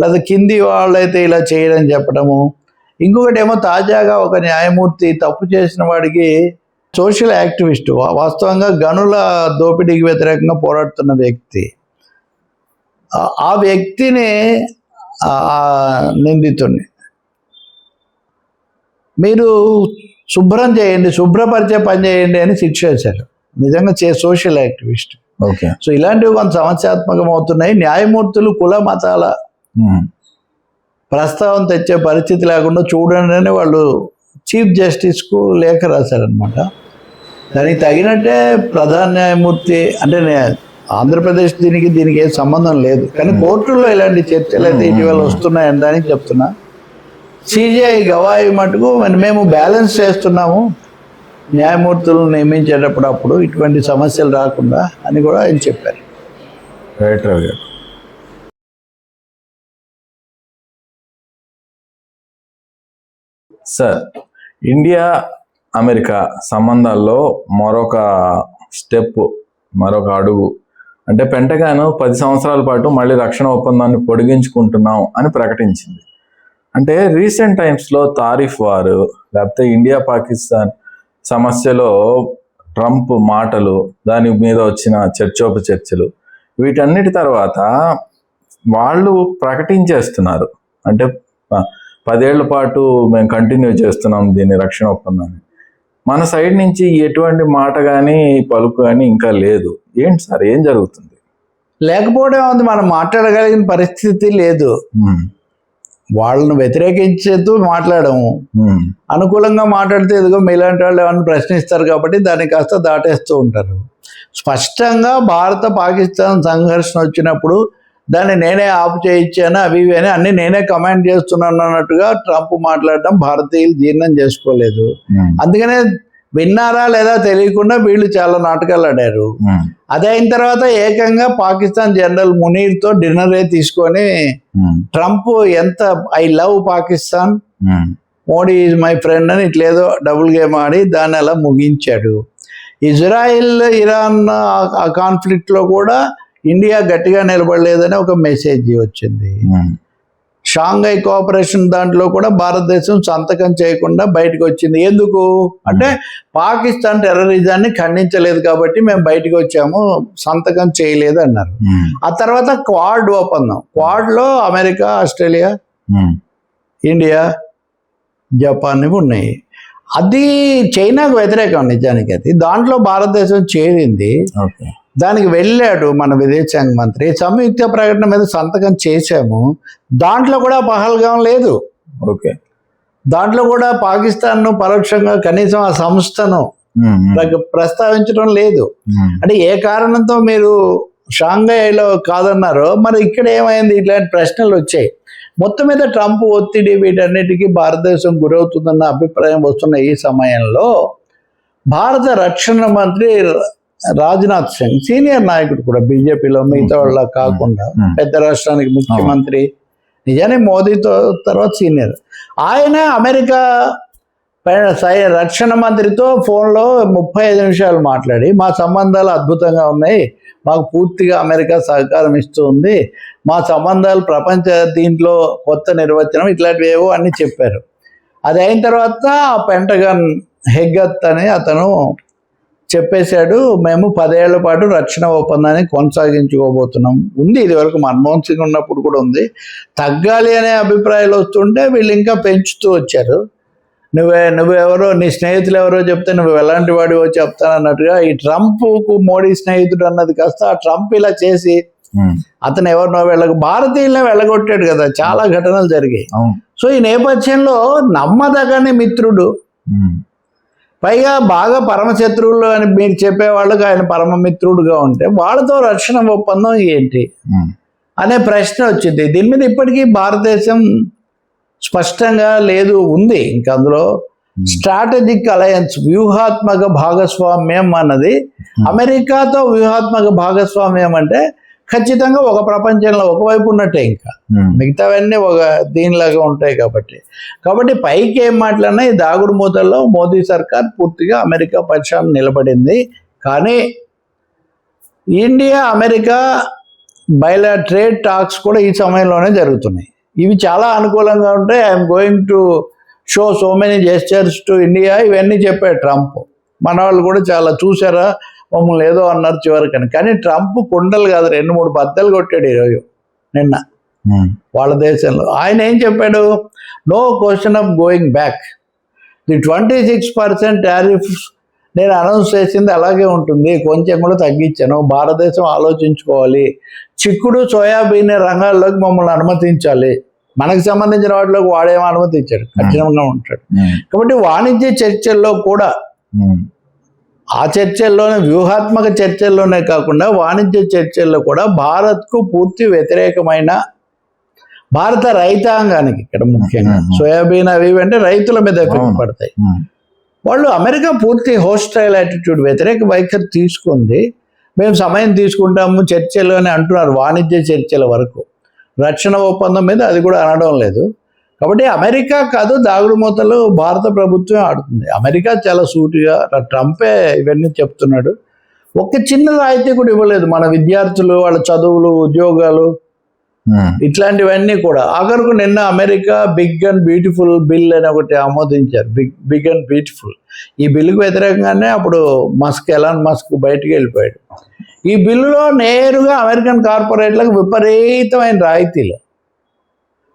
లేదా కింది వాళ్ళైతే ఇలా చేయరని చెప్పటము. ఇంకొకటి ఏమో తాజాగా ఒక న్యాయమూర్తి తప్పు చేసిన వాడికి సోషల్ యాక్టివిస్ట్, వాస్తవంగా గనుల దోపిడీకి వ్యతిరేకంగా పోరాడుతున్న వ్యక్తి, ఆ వ్యక్తిని నిందితుడిని మీరు శుభ్రం చేయండి, శుభ్రపరిచే పని చేయండి అని శిక్ష వేశారు. నిజంగా సోషల్ యాక్టివిస్ట్. ఓకే, సో ఇలాంటివి కొంత సమస్యాత్మకం అవుతున్నాయి. న్యాయమూర్తులు కుల మతాల ప్రస్తావన తెచ్చే పరిస్థితి లేకుండా చూడండి అని వాళ్ళు చీఫ్ జస్టిస్కు లేఖ రాశారనమాట. దానికి తగినట్టే ప్రధాన న్యాయమూర్తి, అంటే ఆంధ్రప్రదేశ్ దీనికి ఏ సంబంధం లేదు, కానీ కోర్టుల్లో ఇలాంటి చర్చలు అయితే ఇటీవల వస్తున్నాయని దానికి చెప్తున్నా. సిజేఐ గవాయి మటుకు మేము బ్యాలెన్స్ చేస్తున్నాము న్యాయమూర్తులను నియమించేటప్పుడు ఇటువంటి సమస్యలు రాకుండా అని కూడా ఆయన చెప్పారు. రైట్ రవి గారు. సార్, ఇండియా అమెరికా సంబంధాల్లో మరొక స్టెప్, మరొక అడుగు అంటే పెంటగాన్ 10 సంవత్సరాల పాటు మళ్ళీ రక్షణ ఒప్పందాన్ని పొడిగించుకుంటున్నాం అని ప్రకటించింది. అంటే రీసెంట్ టైమ్స్లో తారిఫ్ వారు, లేకపోతే ఇండియా పాకిస్తాన్ సమస్యలో ట్రంప్ మాటలు, దాని మీద వచ్చిన చర్చోపచర్చలు, వీటన్నిటి తర్వాత వాళ్ళు ప్రకటించేస్తున్నారు, అంటే 10 ఏళ్ల పాటు మేము కంటిన్యూ చేస్తున్నాం దీన్ని, రక్షణ ఒప్పందాన్ని. మన సైడ్ నుంచి ఎటువంటి మాట కానీ పలుకు కానీ ఇంకా లేదు. ఏంటి సార్, ఏం జరుగుతుంది? లేకపోవడం ఉంది, మనం మాట్లాడగలిగిన పరిస్థితి లేదు. వాళ్ళను వ్యతిరేకించేస్తూ మాట్లాడము, అనుకూలంగా మాట్లాడితే ఎదుగో మీలాంటి వాళ్ళు ఏమన్నా ప్రశ్నిస్తారు కాబట్టి దాన్ని కాస్త దాటేస్తూ ఉంటారు. స్పష్టంగా భారత పాకిస్తాన్ సంఘర్షణ వచ్చినప్పుడు దాన్ని నేనే ఆపు చేయించాను, అవి ఇవి అని అన్ని నేనే కమాండ్ చేస్తున్నాను అన్నట్టుగా ట్రంప్ మాట్లాడటం భారతీయులు జీర్ణం చేసుకోలేదు. అందుకనే విన్నారా లేదా తెలియకుండా వీళ్ళు చాలా నాటకాలు ఆడారు. అదే అయిన తర్వాత ఏకంగా పాకిస్తాన్ జనరల్ మునీర్తో డిన్నరే తీసుకొని ట్రంప్ ఎంత I love Pakistan, Modi is my friend అని ఇట్లేదో డబుల్ గేమ్ ఆడి దాన్ని అలా ముగించాడు. ఇజ్రాయిల్ ఇరాన్ ఆ కాన్ఫ్లిక్ట్లో కూడా ఇండియా గట్టిగా నిలబడలేదని ఒక మెసేజ్ వచ్చింది. షాంఘై కోఆపరేషన్ దాంట్లో కూడా భారతదేశం సంతకం చేయకుండా బయటకు వచ్చింది. ఎందుకు అంటే పాకిస్తాన్ టెర్రరిజాన్ని ఖండించలేదు కాబట్టి మేము బయటకు వచ్చాము, సంతకం చేయలేదు అన్నారు. ఆ తర్వాత క్వాడ్ ఒప్పందం, క్వాడ్లో అమెరికా, ఆస్ట్రేలియా, ఇండియా, జపాన్ ఉన్నాయి. అది చైనాకు వ్యతిరేకం నిజానికి. అది దాంట్లో భారతదేశం చేరింది, దానికి వెళ్ళాడు మన విదేశాంగ మంత్రి, సంయుక్త ప్రకటన మీద సంతకం చేశాము. దాంట్లో కూడా పహల్గాం లేదు. ఓకే, దాంట్లో కూడా పాకిస్తాన్ను పరోక్షంగా కనీసం ఆ సంస్థను ప్రస్తావించడం లేదు. అంటే ఏ కారణంతో మీరు షాంఘైలో కాదన్నారో మరి ఇక్కడ ఏమైంది? ఇట్లాంటి ప్రశ్నలు వచ్చాయి. మొత్తం మీద ట్రంప్ ఒత్తిడి వీటన్నిటికీ భారతదేశం గురవుతుందన్న అభిప్రాయం వస్తున్న ఈ సమయంలో భారత రక్షణ మంత్రి రాజ్నాథ్ సింగ్, సీనియర్ నాయకుడు కూడా బీజేపీలో, మిగతా వాళ్ళ కాకుండా పెద్ద రాష్ట్రానికి ముఖ్యమంత్రి, నిజానికి మోదీతో తర్వాత సీనియర్, ఆయన అమెరికా రక్షణ మంత్రితో ఫోన్లో 35 నిమిషాలు మాట్లాడి మా సంబంధాలు అద్భుతంగా ఉన్నాయి, మాకు పూర్తిగా అమెరికా సహకారం ఇస్తూ ఉంది, మా సంబంధాలు ప్రపంచ దీంట్లో కొత్త నిర్వచనం ఇట్లాంటివి ఏవో అన్నీ చెప్పారు. అది అయిన తర్వాత పెంటగన్ హెగ్గత్ అని అతను చెప్పేశాడు, మేము 10 ఏళ్ల పాటు రక్షణ ఒప్పందాన్ని కొనసాగించుకోబోతున్నాం. ఉంది, ఇది వరకు మన్మోహన్ సింగ్ ఉన్నప్పుడు కూడా ఉంది. తగ్గాలి అనే అభిప్రాయాలు వస్తుంటే వీళ్ళు ఇంకా పెంచుతూ వచ్చారు. నువ్వెవరో, నీ స్నేహితులు ఎవరో చెప్తే నువ్వు ఎలాంటి వాడివో చెప్తానన్నట్టుగా ఈ ట్రంప్కు మోడీ స్నేహితుడు అన్నది కాస్త ఆ ట్రంప్ ఇలా చేసి అతను ఎవరినో భారతీయులనే వెళ్ళగొట్టాడు కదా, చాలా ఘటనలు జరిగాయి. సో ఈ నేపథ్యంలో నమ్మదగని మిత్రుడు, పైగా బాగా పరమశత్రువులు అని మీరు చెప్పే వాళ్ళకి ఆయన పరమమిత్రుడుగా ఉంటే వాళ్ళతో రక్షణ ఒప్పందం ఏంటి అనే ప్రశ్న వచ్చింది. దీని మీద ఇప్పటికీ భారతదేశం స్పష్టంగా లేదు, ఉంది ఇంకా అందులో స్ట్రాటజిక్ అలయన్స్, వ్యూహాత్మక భాగస్వామ్యం అన్నది. అమెరికాతో వ్యూహాత్మక భాగస్వామ్యం అంటే ఖచ్చితంగా ఒక ప్రపంచంలో ఒకవైపు ఉన్నట్టే, ఇంకా మిగతావన్నీ ఒక దీనిలాగా ఉంటాయి. కాబట్టి పైకి ఏం మాట్లాడినా ఈ దాగుడు మూతల్లో మోదీ సర్కార్ పూర్తిగా అమెరికా పక్షాన్ని నిలబడింది. కానీ ఇండియా అమెరికా ట్రేడ్ టాక్స్ కూడా ఈ సమయంలోనే జరుగుతున్నాయి. ఇవి చాలా అనుకూలంగా ఉంటాయి. I'm going to show so many gestures to India, ఇవన్నీ చెప్పాడు ట్రంప్. మన వాళ్ళు కూడా చాలా చూసారా, మమ్మల్ని ఏదో అన్నారు చివరికని. కానీ ట్రంప్ కుండలు కాదు, 2-3 బద్దలు కొట్టాడు ఈరోజు నిన్న వాళ్ళ దేశంలో. ఆయన ఏం చెప్పాడు? No question of going back, the 26% tariffs నేను అనౌన్స్ చేసింది అలాగే ఉంటుంది, కొంచెం కూడా తగ్గించాను. భారతదేశం ఆలోచించుకోవాలి, చిక్కుడు సోయాబీన్ రంగాల్లోకి మమ్మల్ని అనుమతించాలి, మనకు సంబంధించిన వాటిలోకి వాడేమో అనుమతించాడు, కఠినంగా ఉంటాడు. కాబట్టి వాణిజ్య చర్చల్లో కూడా, ఆ చర్చల్లోనే వ్యూహాత్మక చర్చల్లోనే కాకుండా వాణిజ్య చర్చల్లో కూడా భారత్కు పూర్తి వ్యతిరేకమైన, భారత రైతాంగానికి ఇక్కడ ముఖ్యంగా సోయాబీన్ అవి అంటే రైతుల మీద ఎఫెక్ట్ పడతాయి. వాళ్ళు అమెరికా పూర్తి హోస్టైల్ యాటిట్యూడ్, వ్యతిరేక వైఖరి తీసుకుంది. మేము సమయం తీసుకుంటాము చర్చలు అని అంటున్నారు, వాణిజ్య చర్చల వరకు. రక్షణ ఒప్పందం మీద అది కూడా అనడం లేదు. కాబట్టి అమెరికా కాదు దాగుడు మూతలు భారత ప్రభుత్వం ఆడుతుంది. అమెరికా చాలా సూటిగా, ట్రంపే ఇవన్నీ చెప్తున్నాడు. ఒక చిన్న రాయితీ కూడా ఇవ్వలేదు మన విద్యార్థులు, వాళ్ళ చదువులు, ఉద్యోగాలు, ఇట్లాంటివన్నీ కూడా. ఆఖరుకు నిన్న America big and beautiful bill అని ఒకటి ఆమోదించారు, బిగ్ అండ్ బ్యూటిఫుల్. ఈ బిల్లుకు వ్యతిరేకంగానే అప్పుడు ఎలాన్ మస్క్ బయటికి వెళ్ళిపోయాడు. ఈ బిల్లులో నేరుగా అమెరికన్ కార్పొరేట్లకు విపరీతమైన రాయితీలు,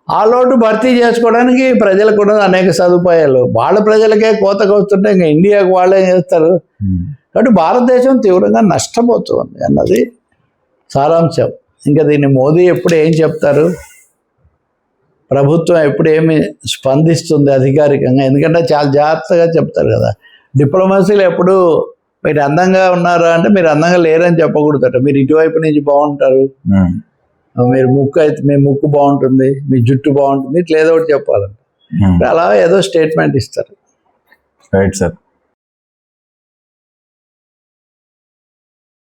ఆ లోటు భర్తీ చేసుకోవడానికి ప్రజలకు కూడా అనేక సదుపాయాలు. వాళ్ళ ప్రజలకే కోతకు వస్తుంటే ఇంకా ఇండియాకు వాళ్ళే చేస్తారు. కాబట్టి భారతదేశం తీవ్రంగా నష్టపోతుంది అన్నది సారాంశం. ఇంకా దీన్ని మోదీ ఎప్పుడు ఏం చెప్తారు, ప్రభుత్వం ఎప్పుడు ఏమి స్పందిస్తుంది అధికారికంగా, ఎందుకంటే చాలా జాగ్రత్తగా చెప్తారు కదా. డిప్లొమసీలో ఎప్పుడు మీరు అందంగా ఉన్నారా అంటే మీరు అందంగా లేరని చెప్పకూడదట, మీరు ఇటువైపు నుంచి బాగుంటారు, మీరు ముక్కు అయితే మీ ముక్కు బాగుంటుంది, మీ జుట్టు బాగుంటుంది, ఇట్లా ఏదో ఒకటి చెప్పాలంట. అలా ఏదో స్టేట్మెంట్ ఇస్తారు. Right sir.